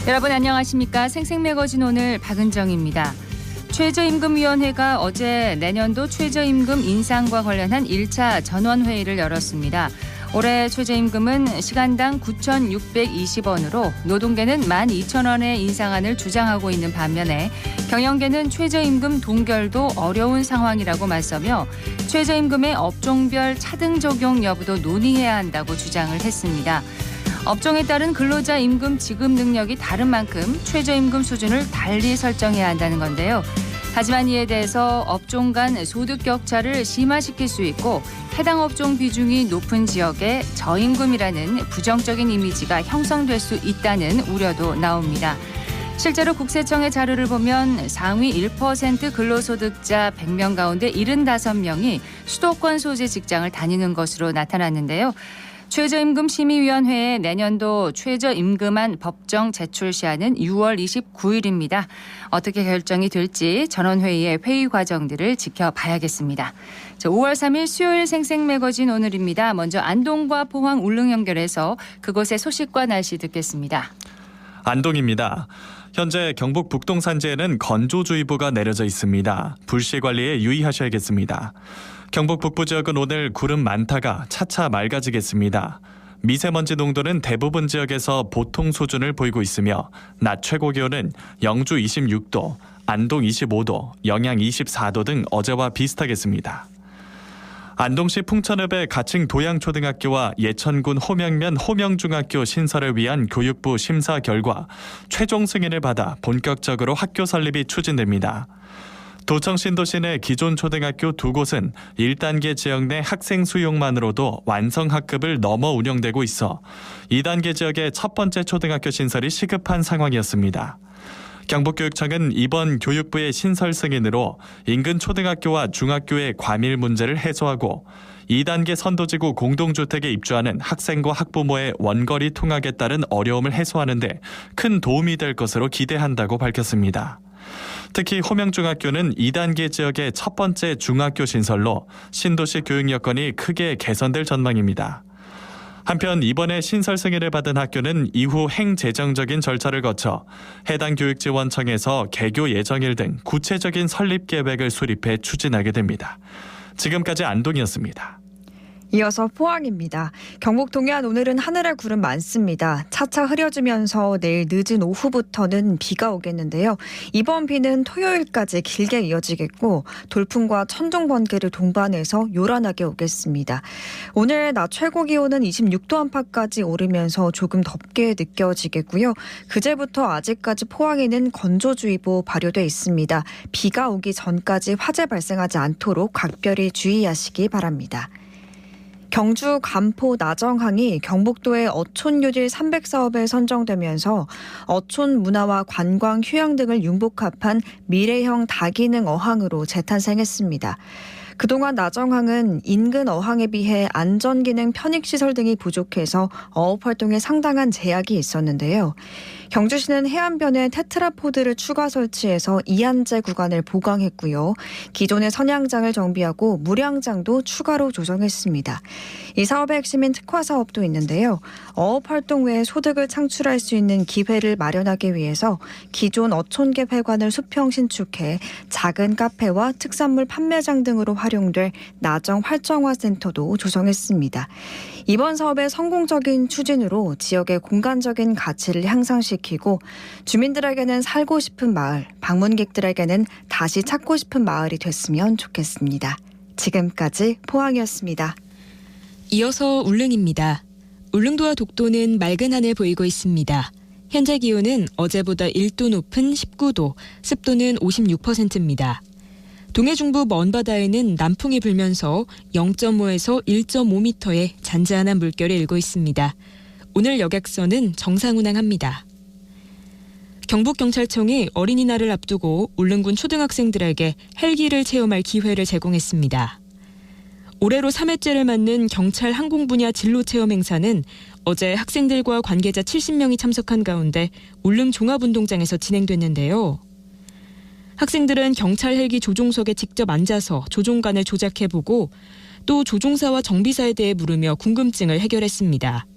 여러분 안녕하십니까? 생생매거진 오늘 박은정입니다. 최저임금위원회가 어제 내년도 최저임금 인상과 관련한 1차 전원회의를 열었습니다. 올해 최저임금은 시간당 9,620원으로 노동계는 12,000원의 인상안을 주장하고 있는 반면에 경영계는 최저임금 동결도 어려운 상황이라고 맞서며 최저임금의 업종별 차등 적용 여부도 논의해야 한다고 주장을 했습니다. 업종에 따른 근로자 임금 지급 능력이 다른 만큼 최저임금 수준을 달리 설정해야 한다는 건데요. 하지만 이에 대해서 업종 간 소득 격차를 심화시킬 수 있고 해당 업종 비중이 높은 지역에 저임금이라는 부정적인 이미지가 형성될 수 있다는 우려도 나옵니다. 실제로 국세청의 자료를 보면 상위 1% 근로소득자 100명 가운데 75명이 수도권 소재 직장을 다니는 것으로 나타났는데요. 최저임금 심의위원회의 내년도 최저임금안 법정 제출 시한은 6월 29일입니다. 어떻게 결정이 될지 전원회의의 회의 과정들을 지켜봐야겠습니다. 5월 3일 수요일 생생매거진 오늘입니다. 먼저 안동과 포항 울릉 연결해서 그곳의 소식과 날씨 듣겠습니다. 안동입니다. 현재 경북 북동 산지에는 건조주의보가 내려져 있습니다. 불씨 관리에 유의하셔야겠습니다. 경북 북부 지역은 오늘 구름 많다가 차차 맑아지겠습니다. 미세먼지 농도는 대부분 지역에서 보통 수준을 보이고 있으며 낮 최고 기온은 영주 26도, 안동 25도, 영양 24도 등 어제와 비슷하겠습니다. 안동시 풍천읍의 가칭 도양초등학교와 예천군 호명면 호명중학교 신설을 위한 교육부 심사 결과 최종 승인을 받아 본격적으로 학교 설립이 추진됩니다. 도청 신도시 내 기존 초등학교 두 곳은 1단계 지역 내 학생 수용만으로도 완성 학급을 넘어 운영되고 있어 2단계 지역의 첫 번째 초등학교 신설이 시급한 상황이었습니다. 경북교육청은 이번 교육부의 신설 승인으로 인근 초등학교와 중학교의 과밀 문제를 해소하고 2단계 선도지구 공동주택에 입주하는 학생과 학부모의 원거리 통학에 따른 어려움을 해소하는 데 큰 도움이 될 것으로 기대한다고 밝혔습니다. 특히 호명중학교는 2단계 지역의 첫 번째 중학교 신설로 신도시 교육 여건이 크게 개선될 전망입니다. 한편 이번에 신설 승인을 받은 학교는 이후 행재정적인 절차를 거쳐 해당 교육지원청에서 개교 예정일 등 구체적인 설립 계획을 수립해 추진하게 됩니다. 지금까지 안동이었습니다. 이어서 포항입니다. 경북 동해안 오늘은 하늘에 구름 많습니다. 차차 흐려지면서 내일 늦은 오후부터는 비가 오겠는데요. 이번 비는 토요일까지 길게 이어지겠고 돌풍과 천둥 번개를 동반해서 요란하게 오겠습니다. 오늘 낮 최고 기온은 26도 안팎까지 오르면서 조금 덥게 느껴지겠고요. 그제부터 아직까지 포항에는 건조주의보 발효돼 있습니다. 비가 오기 전까지 화재 발생하지 않도록 각별히 주의하시기 바랍니다. 경주 간포 나정항이 경북도의 어촌유질 300사업에 선정되면서 어촌 문화와 관광 휴양 등을 융복합한 미래형 다기능 어항으로 재탄생했습니다. 그동안 나정항은 인근 어항에 비해 안전기능 편익시설 등이 부족해서 어업활동에 상당한 제약이 있었는데요. 경주시는 해안변에 테트라포드를 추가 설치해서 이안제 구간을 보강했고요. 기존의 선양장을 정비하고 물양장도 추가로 조성했습니다. 이 사업의 핵심인 특화 사업도 있는데요. 어업활동 외에 소득을 창출할 수 있는 기회를 마련하기 위해서 기존 어촌계 회관을 수평 신축해 작은 카페와 특산물 판매장 등으로 활용될 나정 활정화센터도 조성했습니다. 이번 사업의 성공적인 추진으로 지역의 공간적인 가치를 향상시키고 주민들에게는 살고 싶은 마을, 방문객들에게는 다시 찾고 싶은 마을이 됐으면 좋겠습니다. 지금까지 포항이었습니다. 이어서 울릉입니다. 울릉도와 독도는 맑은 하늘 보이고 있습니다. 현재 기온은 어제보다 1도 높은 19도, 습도는 56%입니다. 동해 중부 먼바다에는 남풍이 불면서 0.5에서 1.5m의 잔잔한 물결이 일고 있습니다. 오늘 여객선은 정상 운항합니다. 경북경찰청이 어린이날을 앞두고 울릉군 초등학생들에게 헬기를 체험할 기회를 제공했습니다. 올해로 3회째를 맞는 경찰 항공 분야 진로 체험 행사는 어제 학생들과 관계자 70명이 참석한 가운데 울릉 종합운동장에서 진행됐는데요. 학생들은 경찰 헬기 조종석에 직접 앉아서 조종관을 조작해보고 또 조종사와 정비사에 대해 물으며 궁금증을 해결했습니다.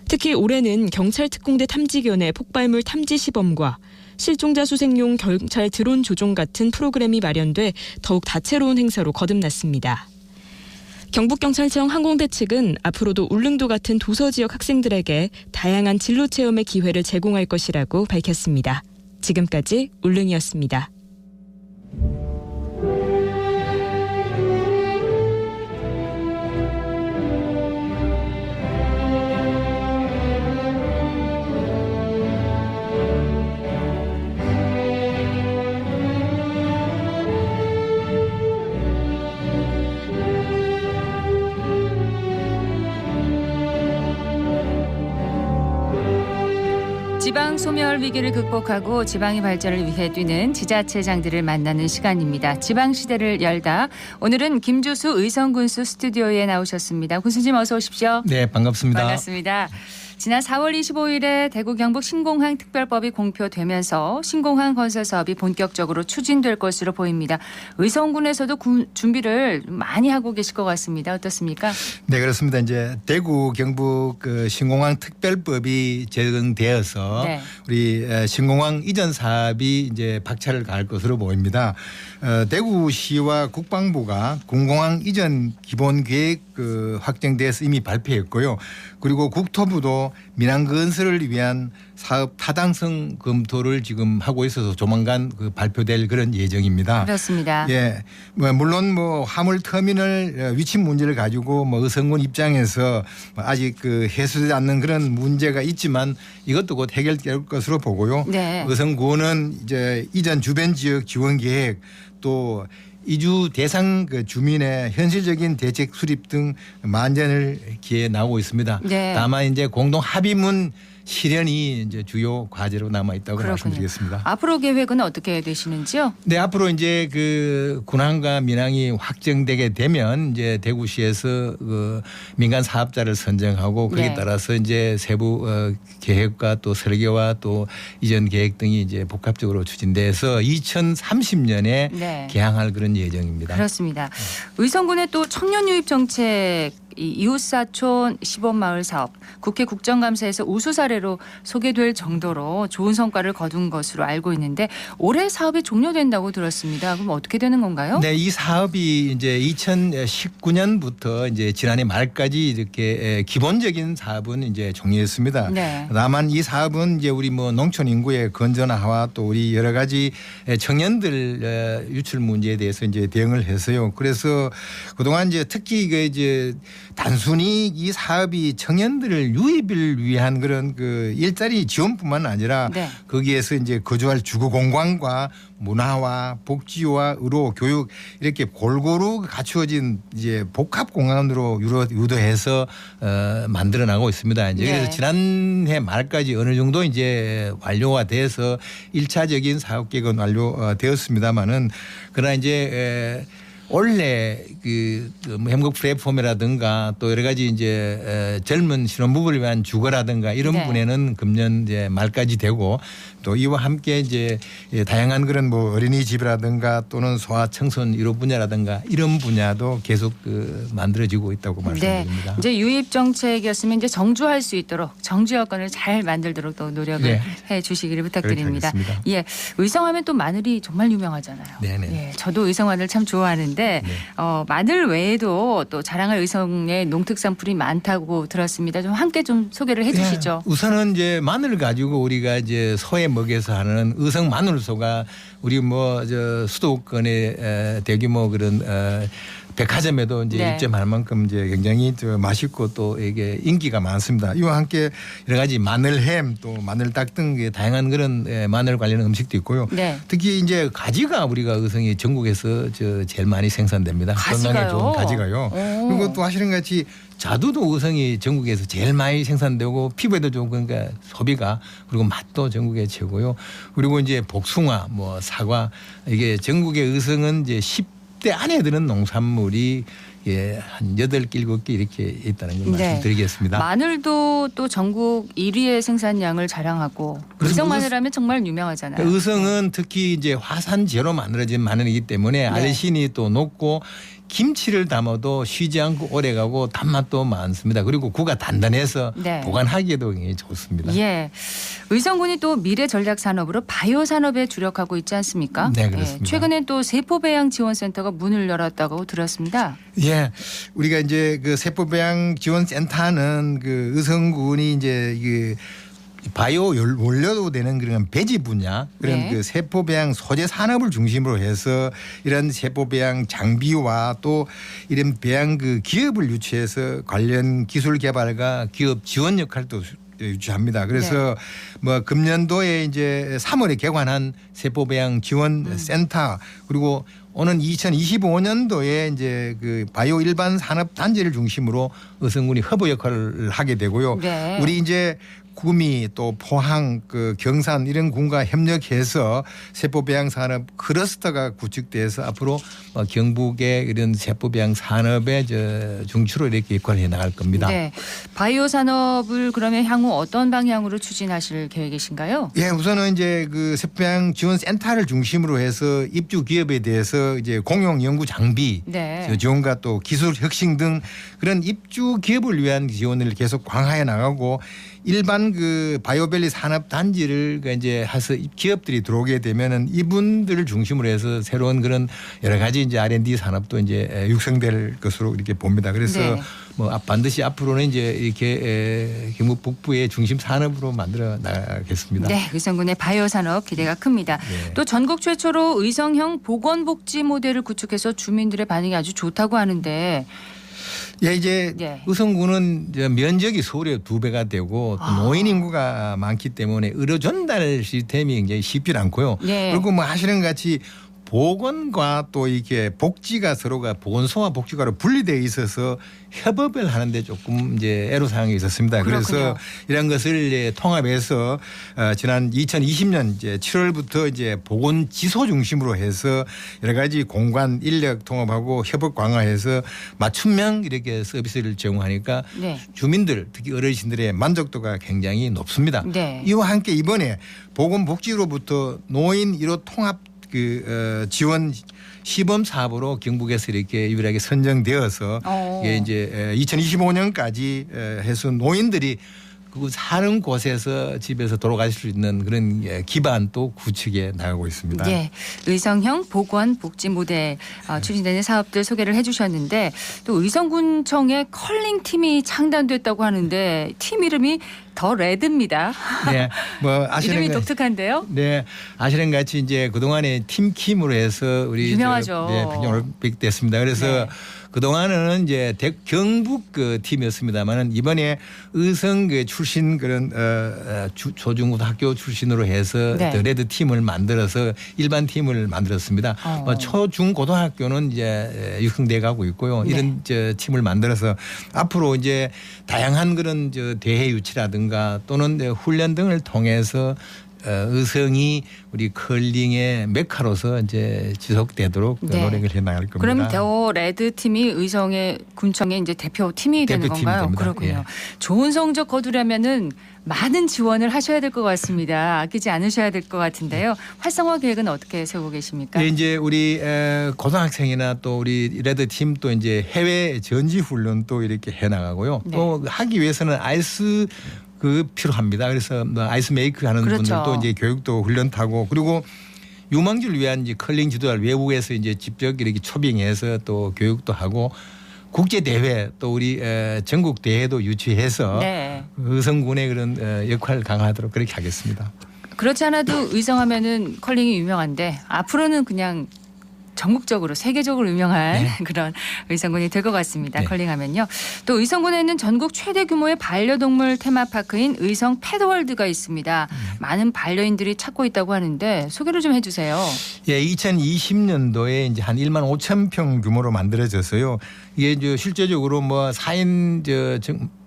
특히 올해는 경찰 특공대 탐지견의 폭발물 탐지 시범과 실종자 수색용 경찰 드론 조종 같은 프로그램이 마련돼 더욱 다채로운 행사로 거듭났습니다. 경북경찰청 항공대 측은 앞으로도 울릉도 같은 도서 지역 학생들에게 다양한 진로 체험의 기회를 제공할 것이라고 밝혔습니다. 지금까지 울릉이었습니다. 지방 소멸 위기를 극복하고 지방의 발전을 위해 뛰는 지자체장들을 만나는 시간입니다. 지방시대를 열다. 오늘은 김주수 의성군수 스튜디오에 나오셨습니다. 군수님 어서 오십시오. 네, 반갑습니다. 반갑습니다. 지난 4월 25일에 대구 경북 신공항 특별법이 공표되면서 신공항 건설 사업이 본격적으로 추진될 것으로 보입니다. 의성군에서도 준비를 많이 하고 계실 것 같습니다. 어떻습니까? 네, 그렇습니다. 이제 대구 경북 그 신공항 특별법이 제정되어서 네. 우리 신공항 이전 사업이 이제 박차를 가할 것으로 보입니다. 대구시와 국방부가 군공항 이전 기본 계획 확정돼서 이미 발표했고요. 그리고 국토부도 민항 건설을 위한 사업 타당성 검토를 지금 하고 있어서 조만간 발표될 그런 예정입니다. 그렇습니다. 예, 물론 화물 터미널 위치 문제를 가지고 의성군 입장에서 아직 해소되지 않는 그런 문제가 있지만 이것도 곧 해결될 것으로 보고요. 네. 의성군은 이제 이전 주변 지역 지원 계획 또 이주 대상 주민의 현실적인 대책 수립 등 만전을 기해 나오고 있습니다. 네. 다만 이제 공동 합의문 실현이 이제 주요 과제로 남아 있다고 그렇군요. 말씀드리겠습니다. 앞으로 계획은 어떻게 되시는지요? 네, 앞으로 이제 군항과 민항이 확정되게 되면 이제 대구시에서 민간 사업자를 선정하고 거기에 네. 따라서 이제 세부 계획과 또 설계와 또 이전 계획 등이 이제 복합적으로 추진돼서 2030년에 네. 개항할 그런 예정입니다. 그렇습니다. 의성군의 또 청년 유입 정책 이웃사촌 시범마을 사업 국회 국정감사에서 우수 사례로 소개될 정도로 좋은 성과를 거둔 것으로 알고 있는데 올해 사업이 종료된다고 들었습니다. 그럼 어떻게 되는 건가요? 네, 이 사업이 이제 2019년부터 이제 지난해 말까지 이렇게 기본적인 사업은 이제 종료했습니다. 네. 다만 이 사업은 이제 우리 농촌 인구의 건전화와 또 우리 여러 가지 청년들 유출 문제에 대해서 이제 대응을 해서요. 그래서 그동안 이제 특히 이제 단순히 이 사업이 청년들을 유입을 위한 그런 일자리 지원뿐만 아니라 네. 거기에서 이제 거주할 주거 공간과 문화와 복지와 의료, 교육 이렇게 골고루 갖추어진 이제 복합 공간으로 유도해서 만들어 나가고 있습니다. 이제 네. 그래서 지난해 말까지 어느 정도 이제 완료가 돼서 1차적인 사업 계획은 완료되었습니다만은 그러나 이제 원래 행복 플랫폼이라든가 또 여러 가지 이제 젊은 신혼부부를 위한 주거라든가 이런 네. 분야는 금년 이제 말까지 되고 또 이와 함께 이제 다양한 그런 어린이집이라든가 또는 소아청소년 이런 분야라든가 이런 분야도 계속 만들어지고 있다고 말씀드립니다. 네. 이제 유입 정책이었으면 이제 정주할 수 있도록 정주 여건을 잘 만들도록 또 노력을 네. 해 주시기를 부탁드립니다. 그렇게 하겠습니다. 예, 의성하면 또 마늘이 정말 유명하잖아요. 네네. 예, 저도 의성 마늘 참 좋아하는데 네. 마늘 외에도 또 자랑할 의성의 농특산물이 많다고 들었습니다. 좀 함께 좀 소개를 해주시죠. 네. 우선은 이제 마늘을 가지고 우리가 이제 소에 먹여서 하는 의성 마늘소가 우리 수도권의 대규모 그런 백화점에도 이제 네. 입점할 만큼 이제 굉장히 맛있고 또 이게 인기가 많습니다. 이와 함께 여러 가지 마늘햄 또 마늘닭 등 다양한 그런 마늘 관련 음식도 있고요. 네. 특히 이제 가지가 우리가 의성이 전국에서 제일 많이 생산됩니다. 건강에 좋은 가지가요. 오. 그리고 또 하시는 같이 자두도 의성이 전국에서 제일 많이 생산되고 피부에도 좋은 그러니까 소비가 그리고 맛도 전국에 최고요. 그리고 이제 복숭아, 사과 이게 전국의 의성은 이제 10대 안에 드는 농산물이 한 8개, 7개 이렇게 있다는 걸 네. 말씀드리겠습니다. 마늘도 또 전국 1위의 생산량을 자랑하고 의성 마늘하면 정말 유명하잖아요. 의성은 특히 이제 화산재로 만들어진 마늘이기 때문에 알신이 또 높고 김치를 담아도 쉬지 않고 오래가고 단맛도 많습니다. 그리고 구가 단단해서 네. 보관하기에도 굉장히 좋습니다. 예. 의성군이 또 미래 전략 산업으로 바이오 산업에 주력하고 있지 않습니까? 네, 그렇습니다. 최근에 또 세포배양 지원센터가 문을 열었다고 들었습니다. 예, 우리가 이제 그 세포배양 지원센터는 그 의성군이 이제 그 바이오 원료도 되는 그런 배지 분야 그런 네. 그 세포배양 소재 산업을 중심으로 해서 이런 세포배양 장비와 또 이런 배양 그 기업을 유치해서 관련 기술 개발과 기업 지원 역할도 유치합니다. 그래서 뭐 금년도에 이제 3월에 개관한 세포배양 지원 센터 그리고 오는 2025년도에 이제 그 바이오 일반 산업 단지를 중심으로 의성군이 허브 역할을 하게 되고요. 네. 우리 이제 구미 또 포항 그 경산 이런 군과 협력해서 세포배양 산업 클러스터가 구축돼서 앞으로 경북의 이런 세포배양 산업의 중추로 이렇게 역할을 해 나갈 겁니다. 네. 바이오 산업을 그러면 향후 어떤 방향으로 추진하실 계획이신가요? 예, 우선은 이제 그 세포배양 지원 센터를 중심으로 해서 입주 기업에 대해서 이제 공용 연구 장비 네. 지원과 또 기술 혁신 등 그런 입주 기업을 위한 지원을 계속 강화해 나가고 일반 그 바이오밸리 산업 단지를 이제 해서 기업들이 들어오게 되면은 이분들을 중심으로 해서 새로운 그런 여러 가지 이제 R&D 산업도 이제 육성될 것으로 이렇게 봅니다. 그래서 네. 뭐 반드시 앞으로는 이제 이렇게 경북 북부의 중심 산업으로 만들어 나가겠습니다. 네, 의성군의 바이오 산업 기대가 큽니다. 네. 또 전국 최초로 의성형 보건복지 모델을 구축해서 주민들의 반응이 아주 좋다고 하는데 예, 이제 네. 의성군은 이제 면적이 서울의 2배가 되고 또 노인 인구가 많기 때문에 의료 전달 시스템이 굉장히 쉽지 않고요. 네. 그리고 뭐 하시는 것 같이 보건과 또 이게 복지가 서로가 보건소와 복지과로 분리되어 있어서 협업을 하는데 조금 이제 애로사항이 있었습니다. 그렇군요. 그래서 이런 것을 이제 통합해서 지난 2020년 이제 7월부터 이제 보건 지소 중심으로 해서 여러 가지 공간 인력 통합하고 협업 강화해서 맞춤형 이렇게 서비스를 제공하니까 네. 주민들 특히 어르신들의 만족도가 굉장히 높습니다. 네. 이와 함께 이번에 보건복지로부터 노인 1호 통합 그 지원 시범 사업으로 경북에서 이렇게 유일하게 선정되어서 이게 이제 2025년까지 해서 노인들이 그 사는 곳에서 집에서 돌아가실 수 있는 그런 기반도 구축해 나가고 있습니다. 예, 의성형 보건복지 모델 추진되는 사업들 소개를 해주셨는데 또 의성군청에 컬링 팀이 창단됐다고 하는데 팀 이름이 더 레드입니다. 네, 뭐 아시는 이름이 것 독특한데요. 네, 아시는 같이 이제 그 동안에 팀킴으로 해서 우리 유명하죠.北京올림픽 됐습니다. 그래서 네. 그 동안은 이제 경북 그 팀이었습니다만은 이번에 의성 그 출신 그런 초중고등학교 출신으로 해서 네. 더 레드 팀을 만들어서 일반 팀을 만들었습니다. 초중고등학교는 이제 육성돼 가고 있고요. 네. 이런 팀을 만들어서 앞으로 이제 다양한 그런 대회 유치라든가 또는 훈련 등을 통해서 의성이 우리 컬링의 메카로서 이제 지속되도록 네. 노력을 해 나갈 겁니다. 그럼 더 레드 팀이 의성의 군청의 이제 대표 팀이 되는 대표팀이 건가요? 됩니다. 그렇군요. 예. 좋은 성적 거두려면은 많은 지원을 하셔야 될 것 같습니다. 아끼지 않으셔야 될 것 같은데요. 활성화 계획은 어떻게 세우고 계십니까? 네, 이제 우리 고등학생이나 또 우리 레드 팀 또 이제 해외 전지 훈련 또 이렇게 해 나가고요. 네. 또 하기 위해서는 아이스 그 필요합니다. 그래서 뭐 아이스 메이크 하는 그렇죠. 분들도 이제 교육도 훈련 타고 그리고 유망주를 위한 이제 컬링 지도자를 외국에서 이제 직접 이렇게 초빙해서 또 교육도 하고 국제 대회 또 우리 전국 대회도 유치해서 네. 의성군의 그런 역할 강화하도록 그렇게 하겠습니다. 그렇지 않아도 의성하면은 컬링이 유명한데 앞으로는 그냥 전국적으로 세계적으로 유명한 그런 의성군이 될 것 같습니다. 네. 컬링하면요. 또 의성군에는 전국 최대 규모의 반려동물 테마파크인 의성 패드월드가 있습니다. 많은 반려인들이 찾고 있다고 하는데 소개를 좀 해주세요. 예, 2020년도에 이제 한 1만 5천 평 규모로 만들어졌어요. 이게 이제 실제적으로 뭐 4인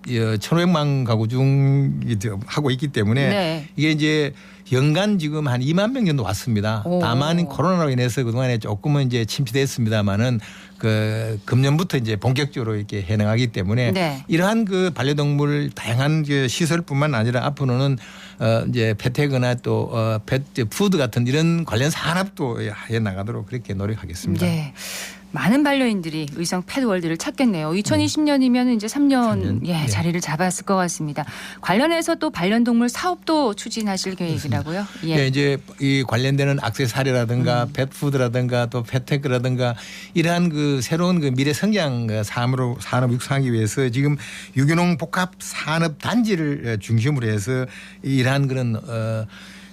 1,500만 가구 중 하고 있기 때문에 네. 이게 이제 연간 지금 한 2만 명 정도 왔습니다. 오. 다만 코로나로 인해서 그동안에 조금은 이제 침체됐습니다만은 그 금년부터 이제 본격적으로 이렇게 해나가기 때문에 네. 이러한 그 반려동물 다양한 그 시설뿐만 아니라 앞으로는 이제 패태그나 또 펫 푸드 같은 이런 관련 산업도 해 나가도록 그렇게 노력하겠습니다. 네. 많은 반려인들이 의성 펫월드를 찾겠네요. 2020년이면 이제 3년 네. 자리를 잡았을 것 같습니다. 관련해서 또 반려동물 사업도 추진하실 계획이라고요? 예. 네, 이제 이 관련되는 액세서리라든가 펫푸드라든가 또 펫테크라든가 이러한 그 새로운 그 미래 성장 산업 육성하기 위해서 지금 유기농 복합 산업 단지를 중심으로 해서 이러한 그런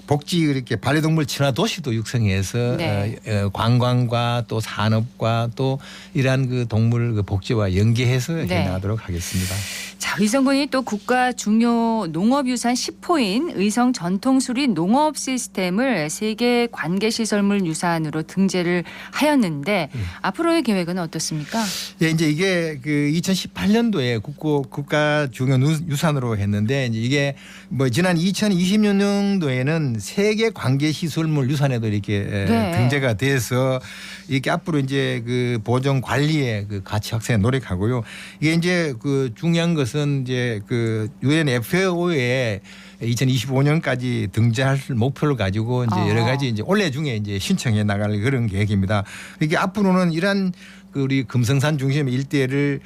복지 이렇게 반려동물 친화 도시도 육성해서 네. 관광과 또 산업과 또 이러한 그 동물 그 복지와 연계해서 네. 해나가도록 하겠습니다. 자, 의성군이 또 국가 중요 농업유산 10호인 의성 전통수리 농업 시스템을 세계 관계시설물 유산으로 등재를 하였는데 앞으로의 계획은 어떻습니까? 예, 이제 이게 그 2018년도에 국가 중요 유산으로 했는데 이게 뭐 지난 2020년도에는 세계 관계시설물 유산에도 이렇게 네. 등재가 돼서 이렇게 앞으로 이제 그 보존 관리에 그 가치 확산에 노력하고요. 이게 이제 그 중요한 것은 이제 그 UN FAO에 2025년까지 등재할 목표를 가지고 이제 여러 가지 이제 올해 중에 이제 신청해 나갈 그런 계획입니다. 이게 앞으로는 이러한 그 우리 금성산 중심 일대를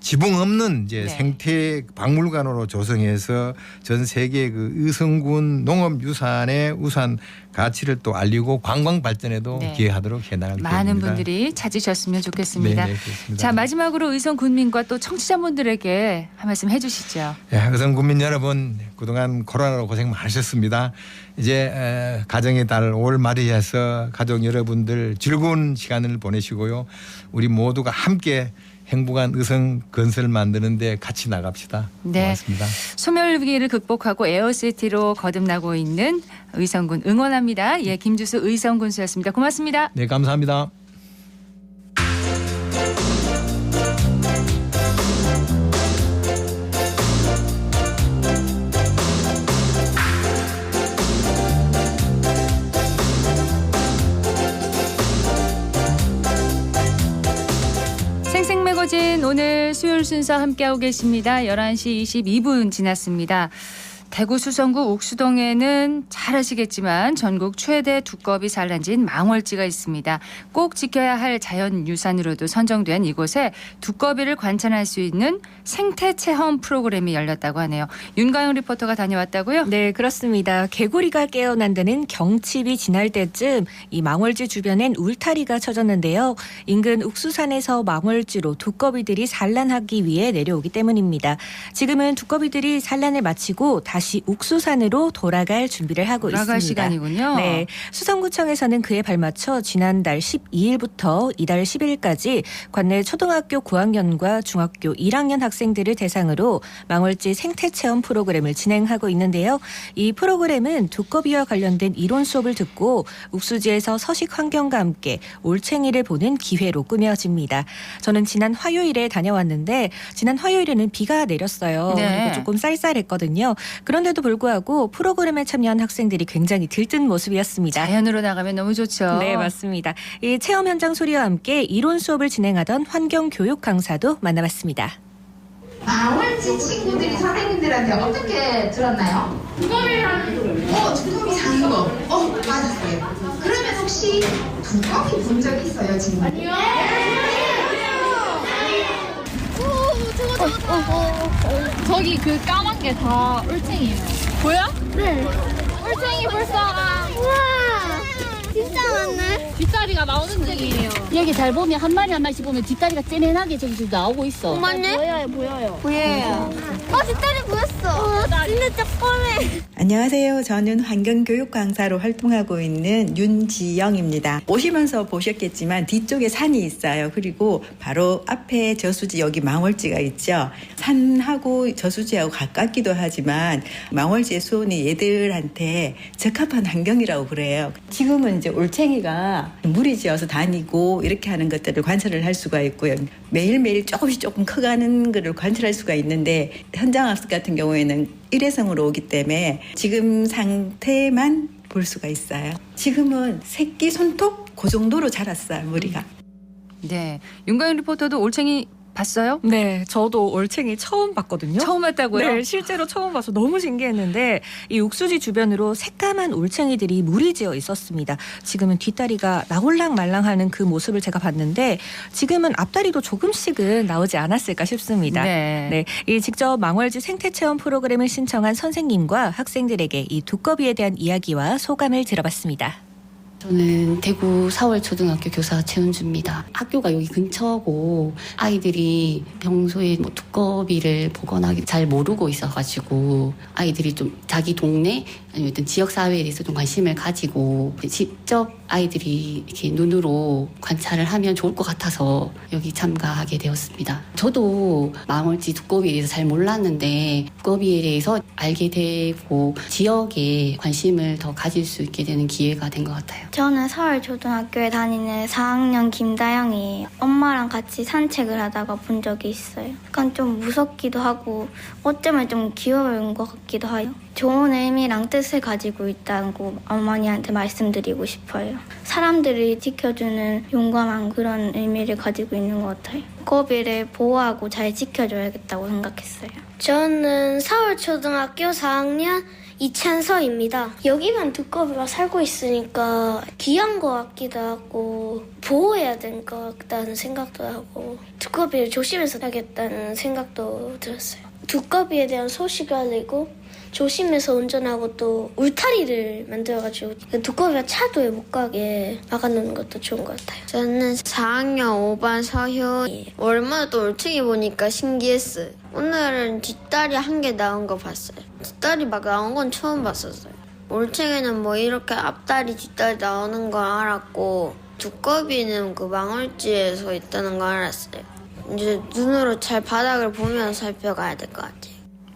지붕 없는 이제 네. 생태 박물관으로 조성해서 전 세계 그 의성군 농업유산의 우수한 가치를 또 알리고 관광 발전에도 네. 기여하도록 해나갈 계획입니다. 많은 분들이 찾으셨으면 좋겠습니다. 네, 그렇습니다. 자, 마지막으로 의성 군민과 또 청취자분들에게 한 말씀 해주시죠. 의성 국민 여러분 그동안 코로나로 고생 많으셨습니다. 이제 가정의 달 5월 말이어서 가족 여러분들 즐거운 시간을 보내시고요. 우리 모두가 함께 행복한 의성 건설 만드는데 같이 나갑시다. 네. 고맙습니다. 소멸 위기를 극복하고 에어시티로 거듭나고 있는 의성군 응원합니다. 예, 김주수 의성군수였습니다. 고맙습니다. 네, 감사합니다. 생생매거진 오늘 수요일 순서 함께하고 계십니다. 11시 22분 지났습니다. 대구 수성구 옥수동에는 잘 아시겠지만 전국 최대 두꺼비 산란지인 망월지가 있습니다. 꼭 지켜야 할 자연유산으로도 선정된 이곳에 두꺼비를 관찰할 수 있는 생태체험 프로그램이 열렸다고 하네요. 윤가영 리포터가 다녀왔다고요? 네, 그렇습니다. 개구리가 깨어난다는 경칩이 지날 때쯤 이 망월지 주변엔 울타리가 쳐졌는데요. 인근 옥수산에서 망월지로 두꺼비들이 산란하기 위해 내려오기 때문입니다. 지금은 두꺼비들이 산란을 마치고 다시 옥수산으로 돌아갈 준비를 하고 돌아갈 있습니다. 시간이군요. 네, 수성구청에서는 그에 발맞춰 지난달 12일부터 이달 10일까지 관내 초등학교 고학년과 중학교 1학년 학생들을 대상으로 망월지 생태체험 프로그램을 진행하고 있는데요. 이 프로그램은 두꺼비와 관련된 이론 수업을 듣고 옥수지에서 서식 환경과 함께 올챙이를 보는 기회로 꾸며집니다. 저는 지난 화요일에 다녀왔는데 지난 화요일에는 비가 내렸어요. 네. 그리고 조금 쌀쌀했거든요. 그런데도 불구하고 프로그램에 참여한 학생들이 굉장히 들뜬 모습이었습니다. 자연으로 나가면 너무 좋죠. 네, 맞습니다. 이 체험 현장 소리와 함께 이론 수업을 진행하던 환경교육 강사도 만나봤습니다. 망월지 친구들이 선생님들한테 어떻게 들었나요? 두꺼비라는 두꺼비 사는 거. 맞았어요. 그러면 혹시 두꺼비 본 적 있어요, 지금? 아니요. 저기 그 까만 게 다 올챙이에요. 보여? 네. 올챙이 불쌍한. 우와, 진짜 많네. 뒷다리가 나오는 중이에요. 여기 잘 보면 한 마리 한 마리씩 보면 뒷다리가 쨍하게 저기 지금 나오고 있어. 맞네? 보여요. 보여요. 뒷다리 보였어. 진짜 조그매. 안녕하세요. 저는 환경교육 강사로 활동하고 있는 윤지영입니다. 오시면서 보셨겠지만 뒤쪽에 산이 있어요. 그리고 바로 앞에 저수지 여기 망월지가 있죠. 산하고 저수지하고 가깝기도 하지만 망월지의 수온이 얘들한테 적합한 환경이라고 그래요. 지금은 이제 올챙이가 무리 지어서 다니고 이렇게 하는 것들을 관찰을 할 수가 있고요. 매일매일 조금 커가는 것을 관찰할 수가 있는데 현장 학습 같은 경우에는 일회성으로 오기 때문에 지금 상태만 볼 수가 있어요. 지금은 새끼 손톱 그 정도로 자랐어요, 머리가. 네, 윤가영 리포터도 올챙이 봤어요? 네, 저도 올챙이 처음 봤거든요. 처음 봤다고요? 네, 실제로 처음 봐서 너무 신기했는데 이 옥수지 주변으로 새까만 올챙이들이 무리지어 있었습니다. 지금은 뒷다리가 나홀랑말랑하는 그 모습을 제가 봤는데 지금은 앞다리도 조금씩은 나오지 않았을까 싶습니다. 네. 이 직접 망월지 생태체험 프로그램을 신청한 선생님과 학생들에게 이 두꺼비에 대한 이야기와 소감을 들어봤습니다. 저는 대구 4월 초등학교 교사 최은주입니다. 학교가 여기 근처고 아이들이 평소에 뭐 두꺼비를 보거나 잘 모르고 있어가지고 아이들이 좀 자기 동네 아니면 어떤 지역사회에 대해서 좀 관심을 가지고 직접 아이들이 이렇게 눈으로 관찰을 하면 좋을 것 같아서 여기 참가하게 되었습니다. 저도 망월지 두꺼비에 대해서 잘 몰랐는데 두꺼비에 대해서 알게 되고 지역에 관심을 더 가질 수 있게 되는 기회가 된 것 같아요. 저는 서울초등학교에 다니는 4학년 김다영이에요. 엄마랑 같이 산책을 하다가 본 적이 있어요. 약간 좀 무섭기도 하고 어쩌면 좀 귀여운 것 같기도 해요. 좋은 의미랑 뜻을 가지고 있다고 어머니한테 말씀드리고 싶어요. 사람들이 지켜주는 용감한 그런 의미를 가지고 있는 것 같아요. 두꺼비를 보호하고 잘 지켜줘야겠다고 생각했어요. 저는 서울초등학교 4학년 이찬서입니다. 여기만 두꺼비가 살고 있으니까 귀한 것 같기도 하고 보호해야 될 것 같다는 생각도 하고 두꺼비를 조심해서 하겠다는 생각도 들었어요. 두꺼비에 대한 소식을 알리고 조심해서 운전하고 또 울타리를 만들어가지고 두꺼비가 차도에 못 가게 막아놓는 것도 좋은 것 같아요. 저는 4학년 5반 서효이에요. 오랜만에 또 올챙이 보니까 신기했어요. 오늘은 뒷다리 한 개 나온 거 봤어요. 뒷다리 막 나온 건 처음 봤었어요. 올챙이는 뭐 이렇게 앞다리 뒷다리 나오는 걸 알았고 두꺼비는 그 망울지에서 있다는 걸 알았어요. 이제 눈으로 잘 바닥을 보면서 살펴가야 될 것 같아요.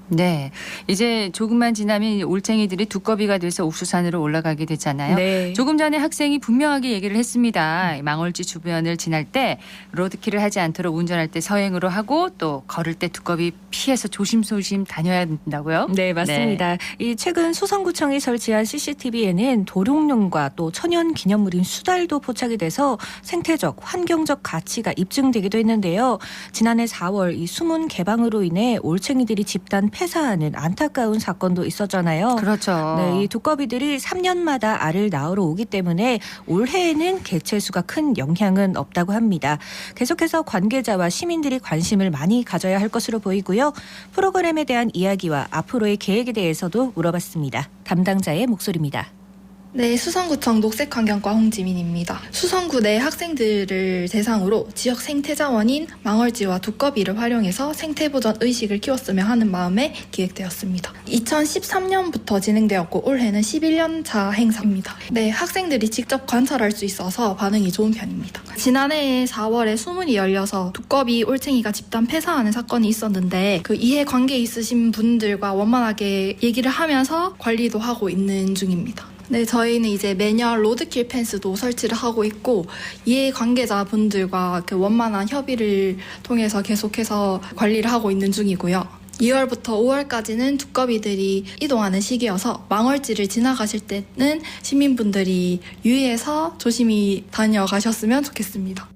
네. 이제 조금만 지나면 올챙이들이 두꺼비가 돼서 옥수산으로 올라가게 되잖아요. 네. 조금 전에 학생이 분명하게 얘기를 했습니다. 망월지 주변을 지날 때 로드킬을 하지 않도록 운전할 때 서행으로 하고 또 걸을 때 두꺼비 피해서 조심조심 다녀야 된다고요? 네, 맞습니다. 이 최근 수성구청이 설치한 CCTV에는 도룡뇽과 또 천연 기념물인 수달도 포착이 돼서 생태적, 환경적 가치가 입증되기도 했는데요. 지난해 4월 이 수문 개방으로 인해 올챙이들이 집단 폐사하는 안타까운 사건도 있었잖아요. 그렇죠. 네, 이 두꺼비들이 3년마다 알을 낳으러 오기 때문에 올해에는 개체수가 큰 영향은 없다고 합니다. 계속해서 관계자와 시민들이 관심을 많이 가져야 할 것으로 보이고요. 프로그램에 대한 이야기와 앞으로의 계획에 대해서도 물어봤습니다. 담당자의 목소리입니다. 네, 수성구청 녹색환경과 홍지민입니다. 수성구 내 학생들을 대상으로 지역 생태자원인 망월지와 두꺼비를 활용해서 생태보전 의식을 키웠으면 하는 마음에 기획되었습니다. 2013년부터 진행되었고 올해는 11년차 행사입니다. 네, 학생들이 직접 관찰할 수 있어서 반응이 좋은 편입니다. 지난해 4월에 수문이 열려서 두꺼비, 올챙이가 집단 폐사하는 사건이 있었는데 그 이해관계 있으신 분들과 원만하게 얘기를 하면서 관리도 하고 있는 중입니다. 네, 저희는 이제 매년 로드킬 펜스도 설치를 하고 있고 이해관계자분들과 그 원만한 협의를 통해서 계속해서 관리를 하고 있는 중이고요. 2월부터 5월까지는 두꺼비들이 이동하는 시기여서 망월지를 지나가실 때는 시민분들이 유의해서 조심히 다녀가셨으면 좋겠습니다.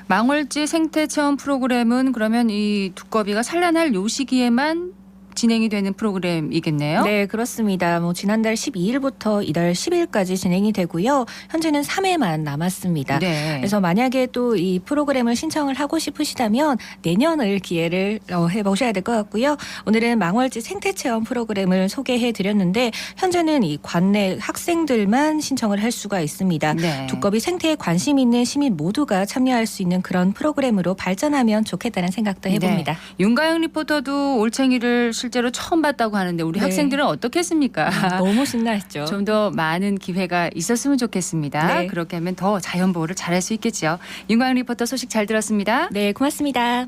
망월지 생태체험 프로그램은 그러면 이 두꺼비가 산란할 요 시기에만 진행이 되는 프로그램이겠네요. 네, 그렇습니다. 지난달 12일부터 이달 10일까지 진행이 되고요. 현재는 3회만 남았습니다. 네. 그래서 만약에 또 이 프로그램을 신청을 하고 싶으시다면 내년을 기회를 해보셔야 될 것 같고요. 오늘은 망월지 생태체험 프로그램을 소개해드렸는데 현재는 이 관내 학생들만 신청을 할 수가 있습니다. 네. 두꺼비 생태에 관심 있는 시민 모두가 참여할 수 있는 그런 프로그램으로 발전하면 좋겠다는 생각도 해봅니다. 네. 윤가영 리포터도 올챙이를 실제로 처음 봤다고 하는데 우리 네. 학생들은 어떻겠습니까? 너무 신나했죠. 좀 더 많은 기회가 있었으면 좋겠습니다. 네. 그렇게 하면 더 자연 보호를 잘할 수 있겠죠. 윤가영 리포터 소식 잘 들었습니다. 네, 고맙습니다.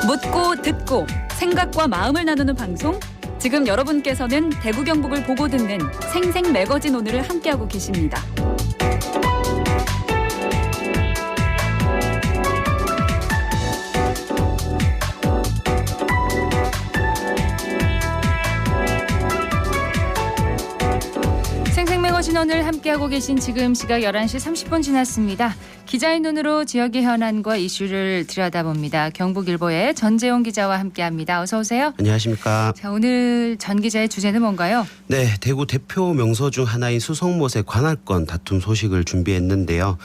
묻고 듣고 생각과 마음을 나누는 방송. 지금 여러분께서는 대구 경북을 보고 듣는 생생 매거진 오늘을 함께하고 계십니다. 매거진 오늘 함께하고 계신 지금 시각 11시 30분 지났습니다. 기자의 눈으로 지역의 현안과 이슈를 들여다봅니다. 경북일보의 전재용 기자와 함께합니다. 어서 오세요. 안녕하십니까. 자, 오늘 전 기자의 주제는 뭔가요? 네, 대구 대표 명소 중 하나인 수성못의 관할권 다툼 소식을 준비했는데요.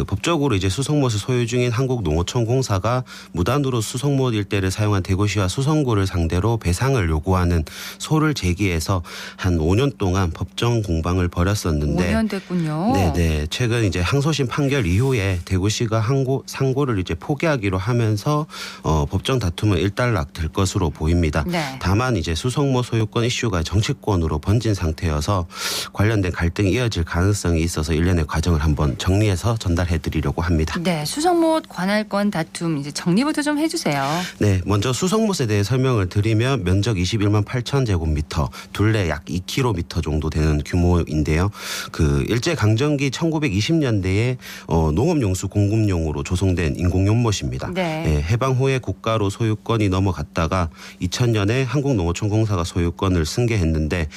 법적으로 이제 수성못을 소유 중인 한국농어촌공사가 무단으로 수성못 일대를 사용한 대구시와 수성구를 상대로 배상을 요구하는 소를 제기해서 한 5년 동안 법정 공방을 벌였었는데 5년 됐군요. 네네. 최근 이제 항소심 판결 이후에 대구시가 상고를 이제 포기하기로 하면서 법정 다툼은 일단락될 것으로 보입니다. 네. 다만 이제 수성못 소유권 이슈가 정치권으로 번진 상태여서 관련된 갈등이 이어질 가능성이 있어서 일련의 과정을 한번 정리해서 전달해드리려고 합니다. 네, 수성못 관할권 다툼 이제 정리부터 좀 해주세요. 네, 먼저 수성못에 대해 설명을 드리면 면적 21만 8천 제곱미터, 둘레 약 2km 정도 되는 규모인데요. 일제 강점기 1920년대에 농업용수 공급용으로 조성된 인공연못입니다. 네. 네, 해방 후에 국가로 소유권이 넘어갔다가 2000년에 한국농어촌공사가 소유권을 승계했는데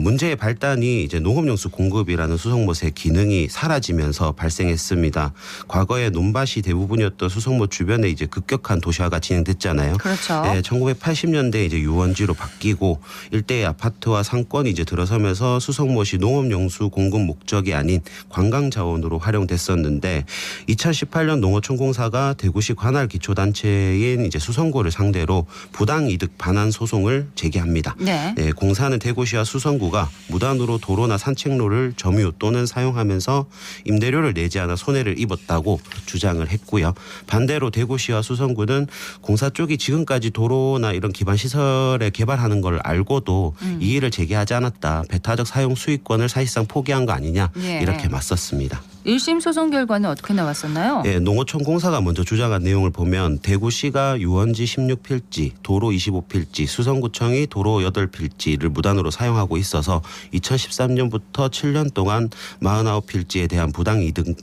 문제의 발단이 이제 농업용수 공급이라는 수성못의 기능이 사라지면서 발생했습니다. 과거에 논밭이 대부분이었던 수성못 주변에 이제 급격한 도시화가 진행됐잖아요. 그렇죠. 네, 1980년대 이제 유원지로 바뀌고 일대의 아파트와 상권이 이제 들어서면서 수성못이 농업용수 공급 목적이 아닌 관광 자원으로 활용됐었는데 2018년 농어촌공사가 대구시 관할 기초단체인 이제 수성구를 상대로 부당이득 반환 소송을 제기합니다. 네. 네, 공사는 대구시와 수성구가 무단으로 도로나 산책로를 점유 또는 사용하면서 임대료를 내지 않아 손해를 입었다고 주장을 했고요. 반대로 대구시와 수성구는 공사 쪽이 지금까지 도로나 이런 기반 시설에 개발하는 걸 알고도 이의를 제기하지 않았다. 배타적 사용 수익권을 사실상 포기한 거 아니냐 예. 이렇게 맞섰습니다. 1심 소송 결과는 어떻게 나왔었나요? 네, 농어촌공사가 먼저 주장한 내용을 보면 대구시가 유원지 16필지, 도로 25필지, 수성구청이 도로 8필지를 무단으로 사용하고 있어서 2013년부터 7년 동안 49필지에 대한 부당이득금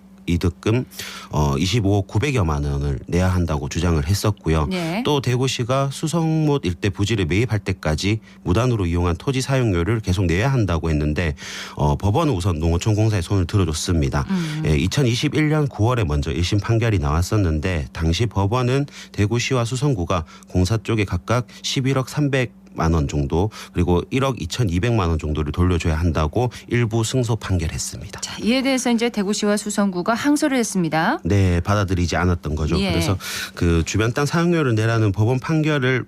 25억 900여만 원을 내야 한다고 주장을 했었고요. 네. 또 대구시가 수성못 일대 부지를 매입할 때까지 무단으로 이용한 토지 사용료를 계속 내야 한다고 했는데 법원은 우선 농어촌공사에 손을 들어줬습니다. 2021년 9월에 먼저 1심 판결이 나왔었는데 당시 법원은 대구시와 수성구가 공사 쪽에 각각 11억 300만 원 정도 그리고 1억 2,200만 원 정도를 돌려줘야 한다고 일부 승소 판결했습니다. 자, 이에 대해서 이제 대구시와 수성구가 항소를 했습니다. 네, 받아들이지 않았던 거죠. 예. 그래서 주변 땅 사용료를 내라는 법원 판결을